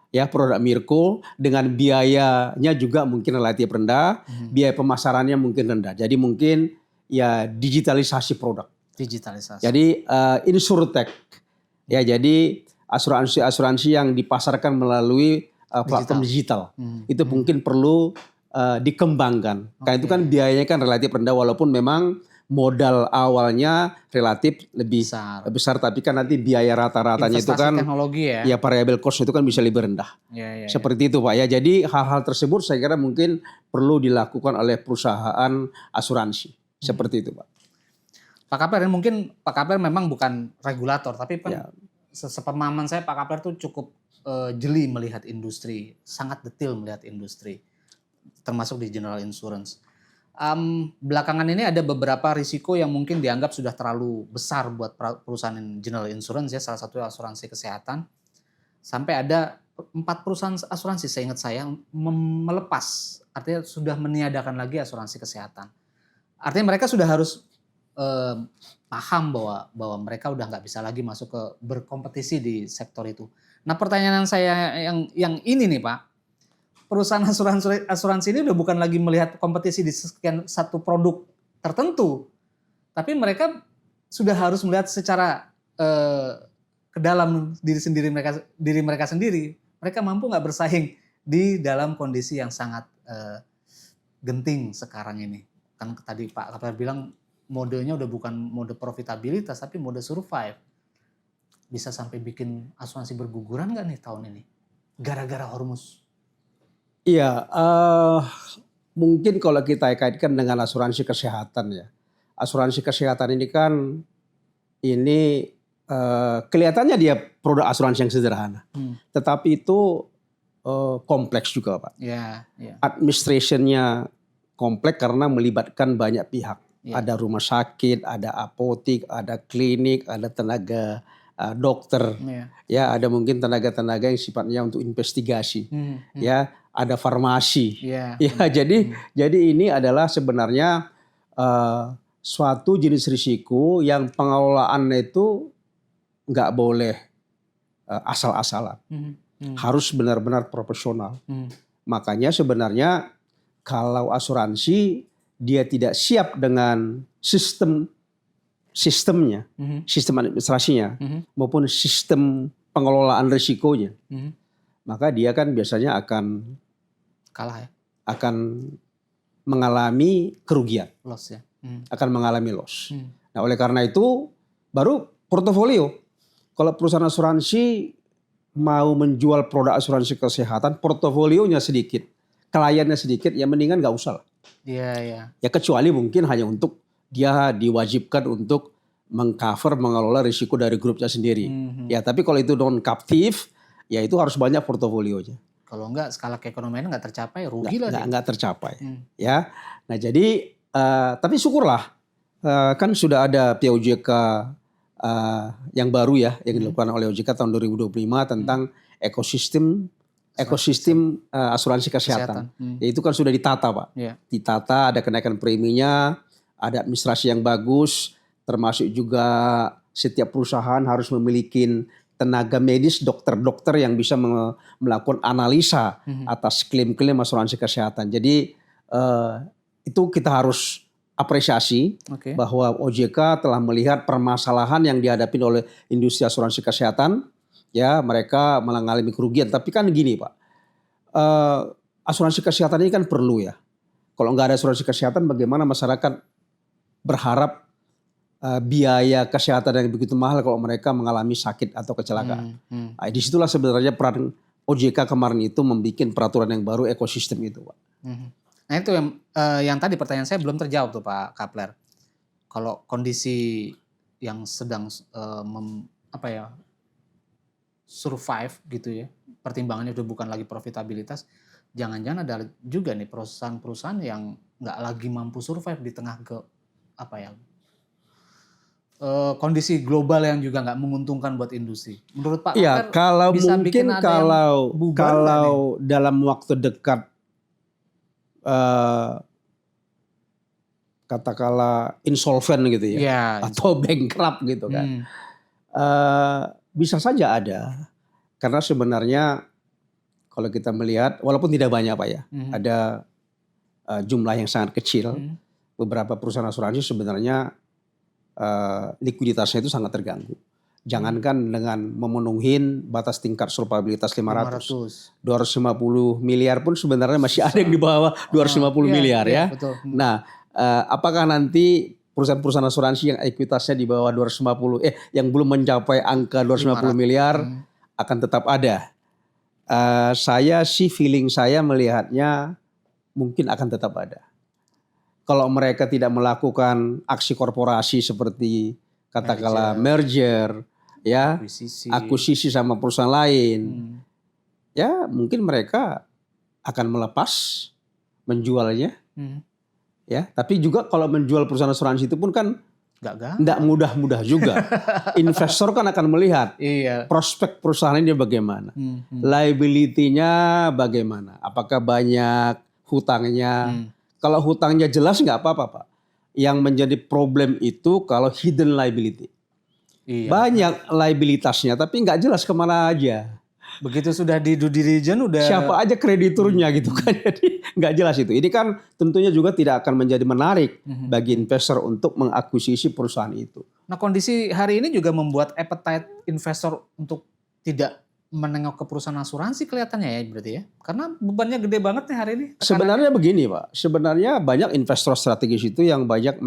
ya produk mikro dengan biayanya juga mungkin relatif rendah, biaya pemasarannya mungkin rendah. Jadi mungkin ya digitalisasi produk. Digitalisasi. Jadi insurtech, ya jadi asuransi yang dipasarkan melalui platform digital. Itu mungkin perlu dikembangkan. Karena itu kan biayanya kan relatif rendah walaupun memang modal awalnya relatif lebih besar tapi kan nanti biaya rata-ratanya itu kan teknologi ya variable cost itu kan bisa lebih rendah. Seperti itu Pak ya. Jadi hal-hal tersebut saya kira mungkin perlu dilakukan oleh perusahaan asuransi. Seperti itu Pak. Pak Kapler, mungkin Pak Kapler memang bukan regulator tapi sepemahaman saya Pak Kapler tuh cukup jeli melihat industri, sangat detail melihat industri, termasuk di general insurance. Belakangan ini ada beberapa risiko yang mungkin dianggap sudah terlalu besar buat perusahaan general insurance ya, salah satu asuransi kesehatan. Sampai ada 4 perusahaan asuransi seingat saya melepas, artinya sudah meniadakan lagi asuransi kesehatan. Artinya mereka sudah harus paham bahwa mereka udah nggak bisa lagi masuk ke berkompetisi di sektor itu. Nah pertanyaan saya yang ini nih Pak, perusahaan asuransi ini udah bukan lagi melihat kompetisi di sekian satu produk tertentu, tapi mereka sudah harus melihat secara ke dalam diri mereka sendiri. Mereka mampu nggak bersaing di dalam kondisi yang sangat genting sekarang ini. Kan tadi Pak Kapler bilang modenya udah bukan mode profitabilitas tapi mode survive. Bisa sampai bikin asuransi berguguran nggak nih tahun ini gara-gara Hormuz? Iya, mungkin kalau kita kaitkan dengan asuransi kesehatan ya. Asuransi kesehatan ini kan kelihatannya dia produk asuransi yang sederhana. Tetapi itu kompleks juga Pak. Administrationnya kompleks karena melibatkan banyak pihak. Ada rumah sakit, ada apotik, ada klinik, ada tenaga dokter. Ya, ada mungkin tenaga-tenaga yang sifatnya untuk investigasi. Ya, ada farmasi. Ya, jadi ini adalah sebenarnya suatu jenis risiko yang pengelolaannya itu nggak boleh asal-asalan. Harus benar-benar profesional. Makanya sebenarnya kalau asuransi dia tidak siap dengan sistem administrasinya maupun sistem pengelolaan risikonya, maka dia kan biasanya akan kalah ya, akan mengalami kerugian, loss ya, akan mengalami loss. Nah oleh karena itu baru portofolio. Kalau perusahaan asuransi mau menjual produk asuransi kesehatan, portofolionya sedikit, kliennya sedikit, ya mendingan nggak usah lah. Ya kecuali mungkin hanya untuk dia diwajibkan untuk mengcover mengelola risiko dari grupnya sendiri. Ya tapi kalau itu non captive, ya itu harus banyak portofolionya. Kalau enggak skala keekonomian nggak tercapai, rugi lah. Nggak tercapai. Ya. Nah jadi tapi syukurlah kan sudah ada POJK yang baru ya yang dilakukan oleh OJK tahun 2025 tentang ekosistem asuransi kesehatan. Ya, itu kan sudah ditata Pak. Ditata, ada kenaikan preminya, ada administrasi yang bagus, termasuk juga setiap perusahaan harus memiliki tenaga medis, dokter-dokter yang bisa melakukan analisa atas klaim-klaim asuransi kesehatan. Jadi itu kita harus apresiasi bahwa OJK telah melihat permasalahan yang dihadapi oleh industri asuransi kesehatan. Ya mereka mengalami kerugian. Tapi kan gini Pak, asuransi kesehatan ini kan perlu ya. Kalau nggak ada asuransi kesehatan bagaimana masyarakat berharap biaya kesehatan yang begitu mahal kalau mereka mengalami sakit atau kecelakaan. Nah, disitulah sebenarnya peran OJK kemarin itu membuat peraturan yang baru ekosistem itu Pak. Nah itu yang tadi pertanyaan saya belum terjawab tuh Pak Kapler. Kalau kondisi yang sedang survive gitu ya, pertimbangannya udah bukan lagi profitabilitas, jangan-jangan ada juga nih perusahaan-perusahaan yang nggak lagi mampu survive di tengah kondisi global yang juga nggak menguntungkan buat industri. Menurut Pak Ya, Aker, kalau bisa mungkin bikin ada yang bubar nggak kalau dalam waktu dekat eh, katakanlah insolven gitu ya, Ya, atau bankrupt gitu kan, bisa saja ada. Karena sebenarnya kalau kita melihat, walaupun tidak banyak Pak ya, ada jumlah yang sangat kecil. Beberapa perusahaan asuransi sebenarnya likuiditasnya itu sangat terganggu. Jangankan dengan memenuhi batas tingkat solvabilitas 500, 250 miliar pun sebenarnya masih ada yang di bawah 250 miliar ya. Betul. Nah, apakah nanti perusahaan-perusahaan asuransi yang ekuitasnya di bawah 250 yang belum mencapai angka 250 miliar akan tetap ada? Feeling saya melihatnya mungkin akan tetap ada. Kalau mereka tidak melakukan aksi korporasi seperti katakanlah merger, ya, akuisisi sama perusahaan lain, ya mungkin mereka akan melepas menjualnya, ya. Tapi juga kalau menjual perusahaan asuransi itu pun kan nggak mudah-mudah juga. Investor kan akan melihat prospek perusahaan ini bagaimana, liability-nya bagaimana, apakah banyak hutangnya. Kalau hutangnya jelas nggak apa-apa Pak. Yang menjadi problem itu kalau hidden liability. Banyak liabilitasnya tapi nggak jelas kemana aja. Begitu sudah di due diligence udah. Siapa aja krediturnya gitu kan. Jadi nggak jelas itu. Ini kan tentunya juga tidak akan menjadi menarik bagi investor untuk mengakuisisi perusahaan itu. Nah kondisi hari ini juga membuat appetite investor untuk tidak menengok ke perusahaan asuransi kelihatannya ya berarti ya. Karena bebannya gede banget nih hari ini. Sebenarnya begini Pak. Sebenarnya banyak investor strategis itu yang banyak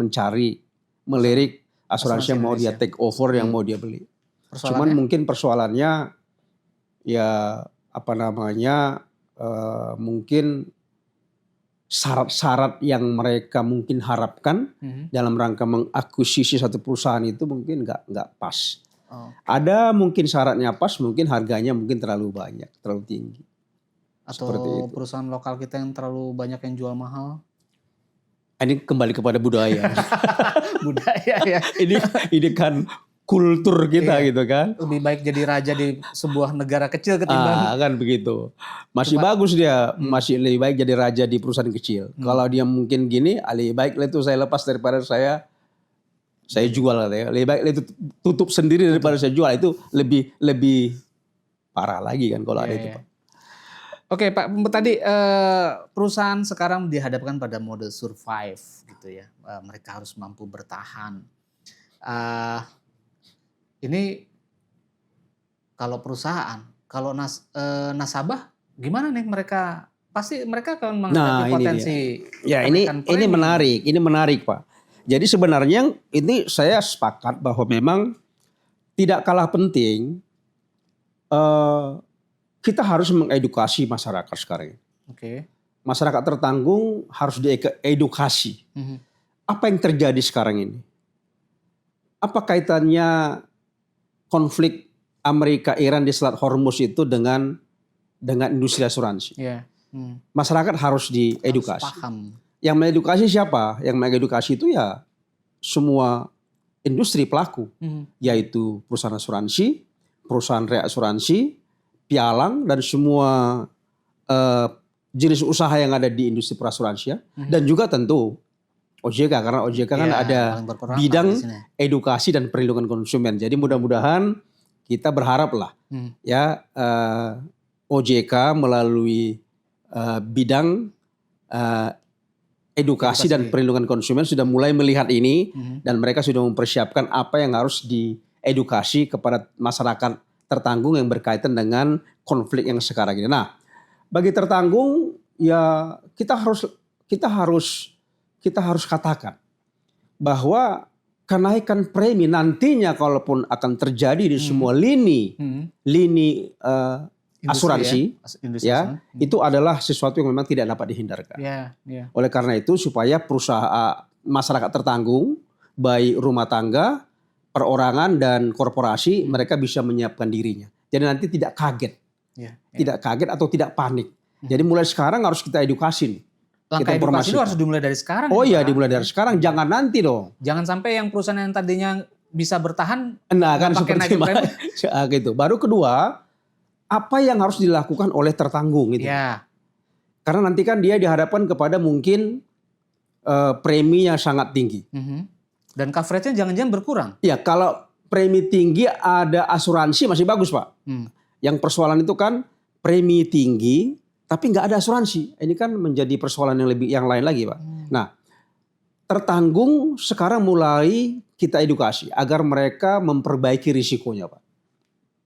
melirik asuransi yang mau dia take over, yang mau dia beli. Cuman mungkin persoalannya ya mungkin syarat-syarat yang mereka mungkin harapkan dalam rangka mengakuisisi satu perusahaan itu mungkin nggak pas. Ada mungkin syaratnya pas, mungkin harganya mungkin terlalu banyak, terlalu tinggi. Atau perusahaan lokal kita yang terlalu banyak yang jual mahal. Ini kembali kepada budaya. Budaya ya. Ini kan kultur kita gitu kan. Lebih baik jadi raja di sebuah negara kecil ketimbang. Kan begitu. Masih bagus dia, masih lebih baik jadi raja di perusahaan kecil. Kalau dia mungkin gini, lebih baik itu saya lepas daripada saya jual katanya. Lebih baik itu tutup sendiri daripada saya jual. Itu lebih parah lagi kan kalau ada itu Pak. Oke Pak, tadi perusahaan sekarang dihadapkan pada mode survive gitu ya. Mereka harus mampu bertahan. Ini kalau perusahaan, kalau nasabah gimana nih mereka? Pasti mereka akan menghadapi potensi. Ya ini menarik Pak. Jadi sebenarnya ini saya sepakat bahwa memang tidak kalah penting kita harus mengedukasi masyarakat sekarang. Masyarakat tertanggung harus diedukasi. Apa yang terjadi sekarang ini? Apa kaitannya konflik Amerika-Iran di Selat Hormuz itu dengan industri asuransi? Masyarakat harus diedukasi. Harus paham. Yang mengedukasi siapa? Yang mengedukasi itu ya semua industri pelaku, yaitu perusahaan asuransi, perusahaan reasuransi, pialang, dan semua jenis usaha yang ada di industri perasuransian, dan juga tentu OJK, karena OJK kan ada bidang edukasi dan perlindungan konsumen. Jadi mudah-mudahan kita berharap lah ya OJK melalui bidang edukasi dan perlindungan konsumen sudah mulai melihat ini dan mereka sudah mempersiapkan apa yang harus diedukasi kepada masyarakat tertanggung yang berkaitan dengan konflik yang sekarang ini. Nah, bagi tertanggung ya kita harus katakan bahwa kenaikan premi nantinya kalaupun akan terjadi di semua lini asuransi itu adalah sesuatu yang memang tidak dapat dihindarkan. Oleh karena itu supaya masyarakat tertanggung baik rumah tangga, perorangan dan korporasi mereka bisa menyiapkan dirinya. Jadi nanti tidak kaget. Tidak kaget atau tidak panik. Jadi mulai sekarang harus kita edukasi nih. Langkah edukasi itu harus dimulai dari sekarang. Dimulai dari sekarang, jangan nanti dong. Jangan sampai yang perusahaan yang tadinya bisa bertahan Nah kan pakai seperti naikin premi. gitu. Baru kedua, apa yang harus dilakukan oleh tertanggung gitu. Ya. Karena nanti kan dia dihadapkan kepada mungkin premi yang sangat tinggi. Dan coveragenya jangan-jangan berkurang. Ya kalau premi tinggi ada asuransi masih bagus Pak. Yang persoalan itu kan premi tinggi tapi nggak ada asuransi. Ini kan menjadi persoalan yang lain lagi Pak. Nah tertanggung sekarang mulai kita edukasi agar mereka memperbaiki risikonya Pak.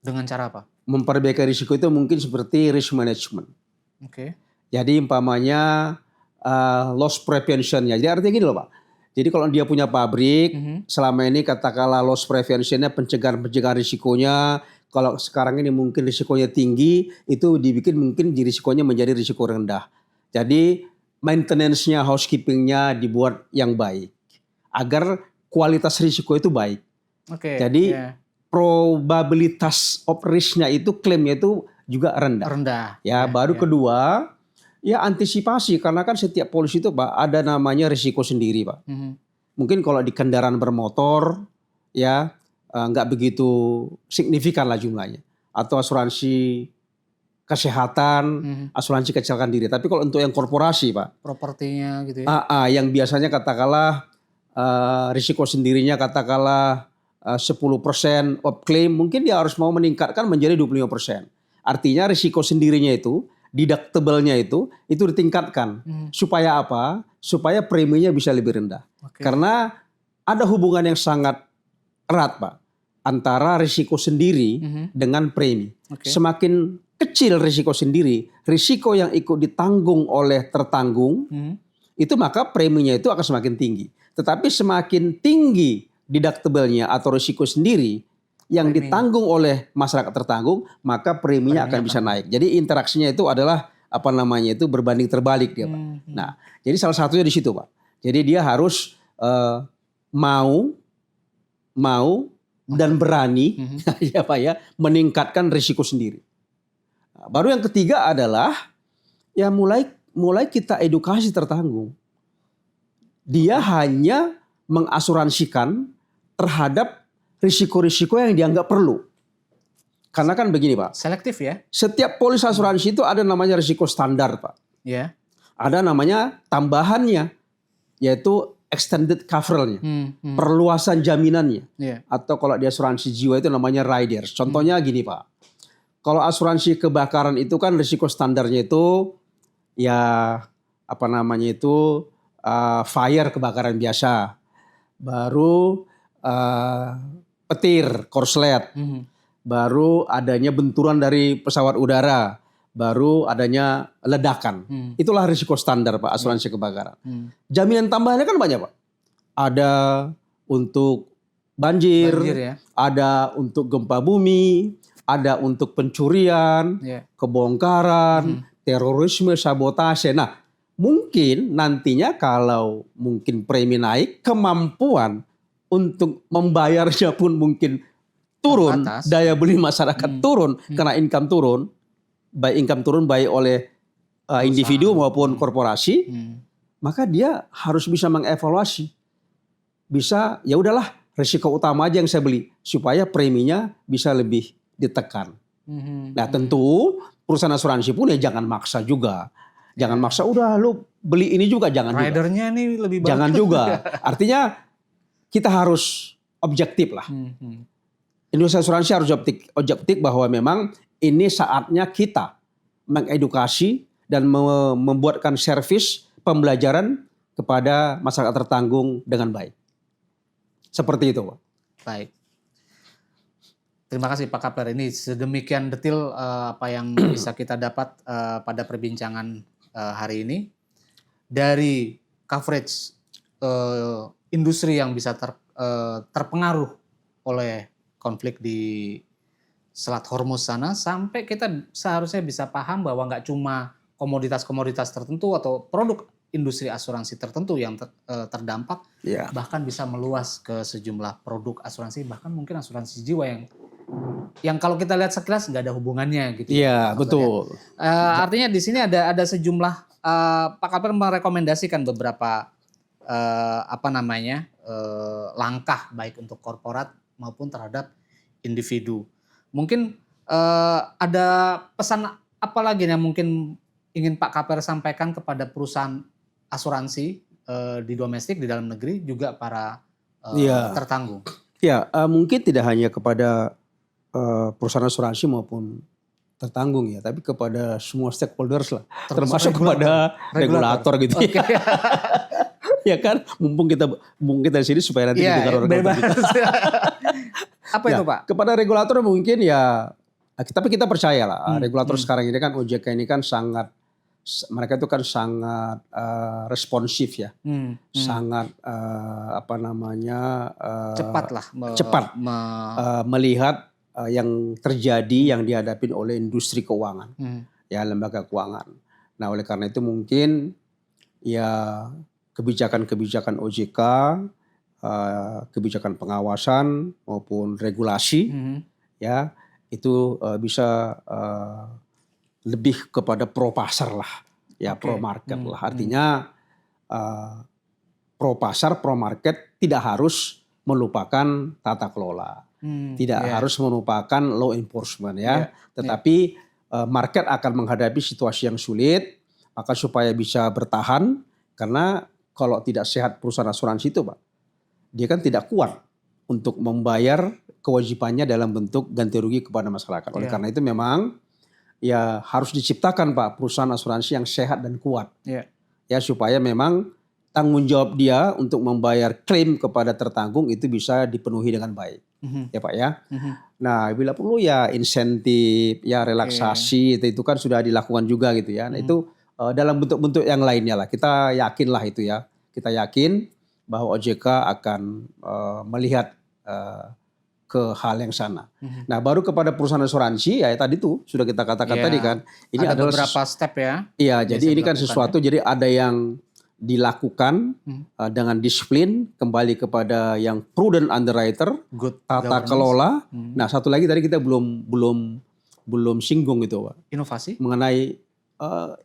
Dengan cara apa? Memperbaiki risiko itu mungkin seperti risk management. Oke. Jadi umpamanya loss prevention-nya. Jadi artinya gini loh Pak. Jadi kalau dia punya pabrik, selama ini katakanlah loss prevention-nya pencegahan risikonya. Kalau sekarang ini mungkin risikonya tinggi, itu dibikin mungkin risikonya menjadi risiko rendah. Jadi maintenance-nya, housekeeping-nya dibuat yang baik. Agar kualitas risiko itu baik. Oke. Jadi probabilitas of risk-nya itu klaimnya itu juga rendah. Ya, baru kedua, ya antisipasi karena kan setiap polisi itu Pak ada namanya risiko sendiri Pak. Mungkin kalau di kendaraan bermotor ya nggak begitu signifikan lah jumlahnya. Atau asuransi kesehatan, asuransi kecelakaan diri. Tapi kalau untuk yang korporasi Pak. Propertinya gitu ya. Yang biasanya katakanlah risiko sendirinya katakanlah 10% of claim mungkin dia harus mau meningkatkan menjadi 25%. Artinya risiko sendirinya itu, deductible-nya itu ditingkatkan. Supaya apa? Supaya preminya bisa lebih rendah. Karena ada hubungan yang sangat erat Pak. Antara risiko sendiri dengan premi. Semakin kecil risiko sendiri, risiko yang ikut ditanggung oleh tertanggung, itu maka preminya itu akan semakin tinggi. Tetapi semakin tinggi deductible-nya atau risiko sendiri yang ditanggung oleh masyarakat tertanggung, maka preminya akan bisa naik. Jadi interaksinya itu adalah berbanding terbalik dia Pak. Nah, jadi salah satunya di situ Pak. Jadi dia harus mau dan berani ya Pak ya meningkatkan risiko sendiri. Nah, baru yang ketiga adalah ya mulai kita edukasi tertanggung. Dia hanya mengasuransikan terhadap risiko-risiko yang dianggap perlu. Karena kan begini Pak. Selektif ya. Setiap polis asuransi itu ada namanya risiko standar Pak. Ya. Ada namanya tambahannya yaitu extended cover-nya. Perluasan jaminannya. Atau kalau di asuransi jiwa itu namanya riders. Contohnya gini Pak. Kalau asuransi kebakaran itu kan risiko standarnya itu ya fire kebakaran biasa. Baru petir, korslet. Baru adanya benturan dari pesawat udara. Baru adanya ledakan. Itulah risiko standar Pak asuransi kebakaran. Jaminan tambahannya kan banyak Pak. Ada untuk banjir ya. Ada untuk gempa bumi, ada untuk pencurian, kebongkaran, terorisme, sabotase. Nah, mungkin nantinya kalau mungkin premi naik, kemampuan untuk membayarnya pun mungkin turun, daya beli masyarakat turun karena income turun. Baik income turun baik oleh individu maupun korporasi, maka dia harus bisa mengevaluasi. Bisa ya udahlah risiko utama aja yang saya beli supaya preminya bisa lebih ditekan. Nah tentu perusahaan asuransi pun ya jangan maksa juga. Jangan maksa udah lu beli ini juga jangan juga. Ridernya nih lebih bagus. Jangan juga. Artinya kita harus objektif lah. Industri asuransi harus objektif bahwa memang ini saatnya kita mengedukasi dan membuatkan servis pembelajaran kepada masyarakat tertanggung dengan baik. Seperti itu Pak. Baik. Terima kasih Pak Kapler. Ini sedemikian detail apa yang bisa kita dapat pada perbincangan hari ini. Dari coverage industri yang bisa terpengaruh oleh konflik di Selat Hormuz sana, sampai kita seharusnya bisa paham bahwa nggak cuma komoditas-komoditas tertentu atau produk industri asuransi tertentu yang terdampak, bahkan bisa meluas ke sejumlah produk asuransi, bahkan mungkin asuransi jiwa yang kalau kita lihat sekilas nggak ada hubungannya gitu. Iya betul. Artinya di sini ada sejumlah Pak Kapler merekomendasikan beberapa langkah baik untuk korporat maupun terhadap individu. Mungkin ada pesan apa lagi yang mungkin ingin Pak Kaper sampaikan kepada perusahaan asuransi di domestik, di dalam negeri, juga para Iya. tertanggung? Ya, mungkin tidak hanya kepada perusahaan asuransi maupun tertanggung ya, tapi kepada semua stakeholders lah, termasuk kepada regulator gitu Oke. ya. Ya kan, mumpung kita di sini supaya nanti didengar orang bebas. Apa Ya, itu Pak? kepada regulator mungkin ya, tapi kita percaya lah, regulator sekarang ini kan OJK ini kan mereka itu kan sangat responsif ya, sangat Cepat lah. cepat melihat yang terjadi yang dihadapi oleh industri keuangan, ya lembaga keuangan. Nah oleh karena itu mungkin ya kebijakan-kebijakan OJK, kebijakan pengawasan maupun regulasi, ya itu bisa lebih kepada pro pasar lah, ya pro market lah. Artinya pro pasar, pro market tidak harus melupakan tata kelola. Tidak harus melupakan law enforcement ya, tetapi market akan menghadapi situasi yang sulit, maka supaya bisa bertahan, karena kalau tidak sehat perusahaan asuransi itu Pak, dia kan tidak kuat untuk membayar kewajibannya dalam bentuk ganti rugi kepada masyarakat. Oleh karena itu memang ya harus diciptakan Pak perusahaan asuransi yang sehat dan kuat, ya supaya memang tanggung jawab dia untuk membayar klaim kepada tertanggung itu bisa dipenuhi dengan baik. Ya Pak ya. Nah bila perlu ya insentif, ya relaksasi itu kan sudah dilakukan juga gitu ya. Nah itu dalam bentuk-bentuk yang lainnya lah. Kita yakin lah itu ya. Kita yakin bahwa OJK akan melihat ke hal yang sana. Nah baru kepada perusahaan asuransi ya tadi tuh sudah kita katakan tadi kan. Ini ada adalah beberapa step ya. Iya jadi ini kan sesuatu jadi ada yang dilakukan dengan disiplin, kembali kepada yang prudent underwriter, tata kelola. Nah satu lagi tadi kita belum singgung itu Pak. Inovasi? Mengenai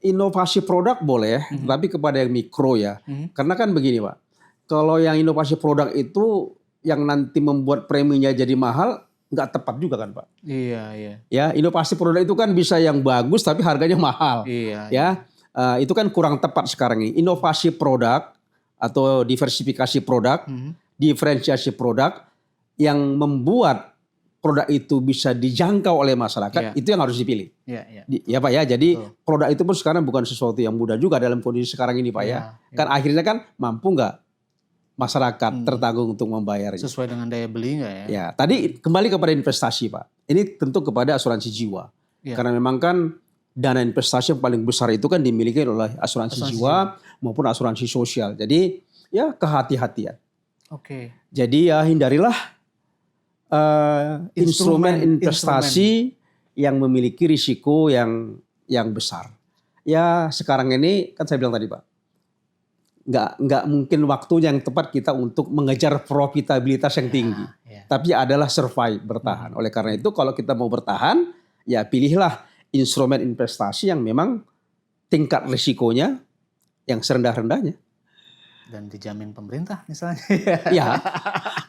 inovasi produk boleh, tapi kepada yang mikro ya. Karena kan begini Pak, kalau yang inovasi produk itu yang nanti membuat preminya jadi mahal, nggak tepat juga kan Pak. Iya. Ya inovasi produk itu kan bisa yang bagus tapi harganya mahal. Iya. Itu kan kurang tepat sekarang ini. Inovasi produk atau diversifikasi produk, diferensiasi produk yang membuat produk itu bisa dijangkau oleh masyarakat, itu yang harus dipilih. Ya Pak ya, jadi produk itu pun sekarang bukan sesuatu yang mudah juga dalam kondisi sekarang ini Pak ya. Kan akhirnya kan mampu nggak masyarakat tertanggung untuk membayarnya. Sesuai dengan daya beli nggak ya? Ya, tadi kembali kepada investasi Pak. Ini tentu kepada asuransi jiwa. Karena memang kan dana investasi yang paling besar itu kan dimiliki oleh asuransi jiwa maupun asuransi sosial. Jadi ya kehati-hatian. Jadi ya hindarilah instrumen investasi yang memiliki risiko yang besar. Ya sekarang ini kan saya bilang tadi Pak, nggak mungkin waktu yang tepat kita untuk mengejar profitabilitas yang tinggi. Tapi adalah survive, bertahan. Oleh karena itu kalau kita mau bertahan, ya pilihlah instrumen investasi yang memang tingkat risikonya yang serendah-rendahnya. Dan dijamin pemerintah misalnya. Ya,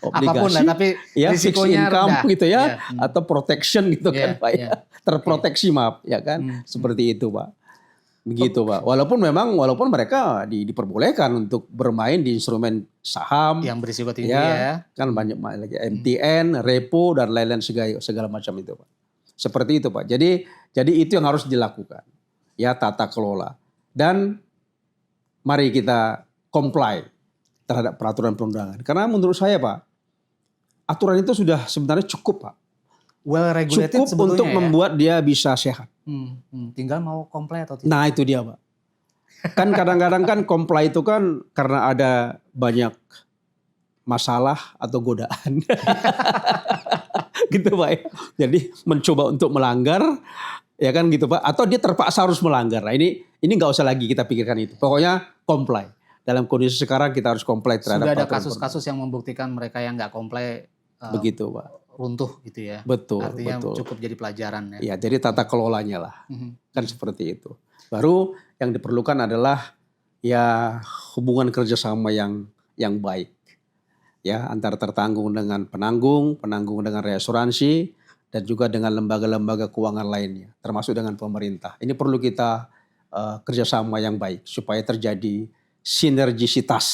obligasi. Apapun lah, tapi ya, risikonya income rendah. Gitu ya, atau protection gitu kan Pak ya. Terproteksi maaf ya kan. Seperti itu Pak. Begitu Pak. Walaupun mereka diperbolehkan untuk bermain di instrumen saham. Yang berisiko tinggi ya. Kan banyak lagi MTN, repo dan lain-lain segala macam itu Pak. Seperti itu Pak. Jadi itu yang harus dilakukan. Ya tata kelola. Dan mari kita comply terhadap peraturan perundangan. Karena menurut saya Pak, aturan itu sudah sebenarnya cukup Pak. Well regulated cukup sebetulnya untuk membuat dia bisa sehat. Tinggal mau comply atau tidak. Nah itu dia Pak. Kan kadang-kadang kan comply itu kan karena ada banyak masalah atau godaan. Gitu Pak ya. Jadi mencoba untuk melanggar, ya kan gitu Pak. Atau dia terpaksa harus melanggar. Nah ini nggak usah lagi kita pikirkan itu. Pokoknya comply. Dalam kondisi sekarang kita harus comply terhadap. Sudah ada kasus-kasus yang membuktikan mereka yang nggak comply begitu Pak. Runtuh gitu ya. Betul. Artinya cukup jadi pelajaran ya. Ya jadi tata kelolanya lah. Kan seperti itu. Baru yang diperlukan adalah ya hubungan kerjasama yang baik ya antara tertanggung dengan penanggung, penanggung dengan reasuransi dan juga dengan lembaga-lembaga keuangan lainnya, termasuk dengan pemerintah. Ini perlu kita kerjasama yang baik supaya terjadi sinergisitas.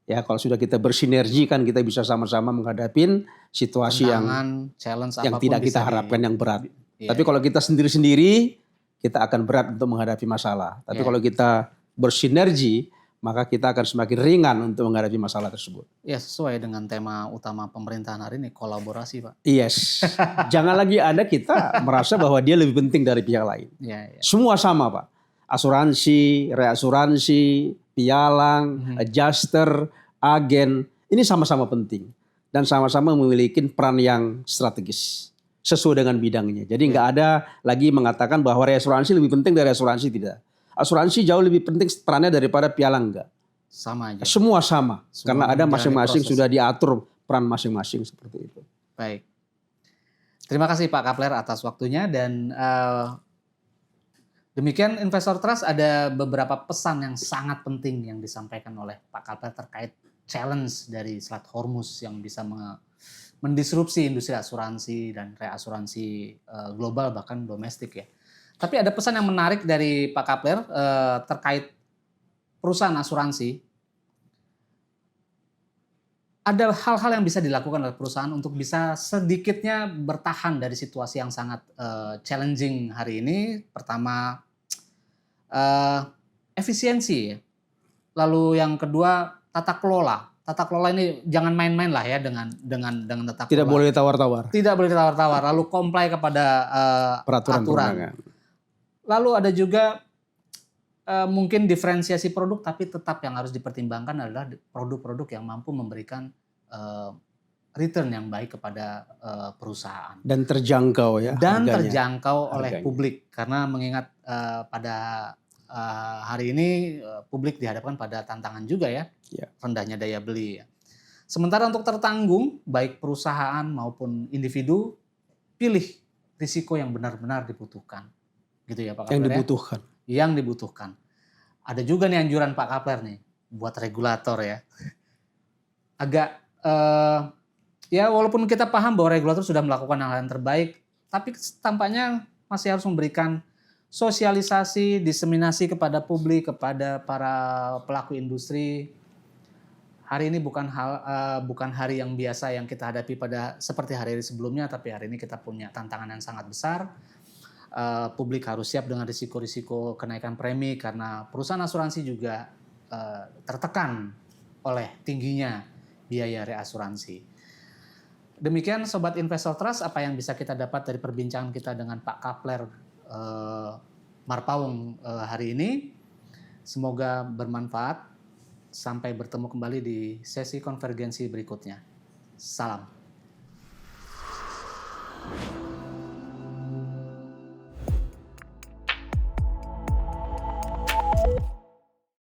Ya, kalau sudah kita bersinergi kan kita bisa sama-sama menghadapi situasi Tantangan, challenge yang apapun tidak kita bisa harapkan yang berat. Iya, Tapi kalau kita sendiri-sendiri, kita akan berat untuk menghadapi masalah. Tapi Iya. kalau kita bersinergi, maka kita akan semakin ringan untuk menghadapi masalah tersebut. ya sesuai dengan tema utama pemerintahan hari ini, kolaborasi, Pak. Yes, jangan lagi ada kita merasa bahwa dia lebih penting dari pihak lain. Iya. Semua sama, Pak. Asuransi, reasuransi, pialang, adjuster, agen, ini sama-sama penting. Dan sama-sama memiliki peran yang strategis sesuai dengan bidangnya. Jadi nggak ada lagi mengatakan bahwa reasuransi lebih penting dari asuransi, tidak. Asuransi jauh lebih penting perannya daripada pialang, enggak. Sama aja. Semua sama, Semua karena ada menjalani masing-masing proses. sudah diatur peran masing-masing seperti itu. Baik. Terima kasih Pak Kapler atas waktunya dan demikian Investor Trust, ada beberapa pesan yang sangat penting yang disampaikan oleh Pak Kapler terkait challenge dari Selat Hormuz yang bisa mendisrupsi industri asuransi dan reasuransi global bahkan domestik ya. Tapi ada pesan yang menarik dari Pak Kapler terkait perusahaan asuransi. Ada hal-hal yang bisa dilakukan oleh perusahaan untuk bisa sedikitnya bertahan dari situasi yang sangat challenging hari ini. Pertama, efisiensi. Lalu yang kedua, tata kelola. Tata kelola ini jangan main-main lah ya dengan tata kelola. Tidak boleh tawar-tawar. Tidak boleh tawar-tawar. Lalu comply kepada Peraturan aturan. perundangan. Lalu ada juga mungkin diferensiasi produk, tapi tetap yang harus dipertimbangkan adalah produk-produk yang mampu memberikan return yang baik kepada perusahaan. Dan terjangkau ya. Dan harganya. terjangkau oleh Harganya. publik. Karena mengingat pada hari ini publik dihadapkan pada tantangan juga ya. Ya. Rendahnya daya beli ya. Sementara untuk tertanggung, baik perusahaan maupun individu, pilih risiko yang benar-benar dibutuhkan. Gitu ya Pak Kapler. Yang dibutuhkan. Yang dibutuhkan. Ada juga nih anjuran Pak Kapler nih buat regulator ya. Agak ya walaupun kita paham bahwa regulator sudah melakukan hal yang terbaik, tapi tampaknya masih harus memberikan sosialisasi, diseminasi kepada publik, kepada para pelaku industri. Hari ini bukan hari yang biasa yang kita hadapi pada seperti hari-hari sebelumnya, tapi hari ini kita punya tantangan yang sangat besar. Publik harus siap dengan risiko-risiko kenaikan premi karena perusahaan asuransi juga tertekan oleh tingginya biaya reasuransi. Demikian Sobat Investor Trust, apa yang bisa kita dapat dari perbincangan kita dengan Pak Kapler Marpaung hari ini. Semoga bermanfaat. Sampai bertemu kembali di sesi konvergensi berikutnya. Salam.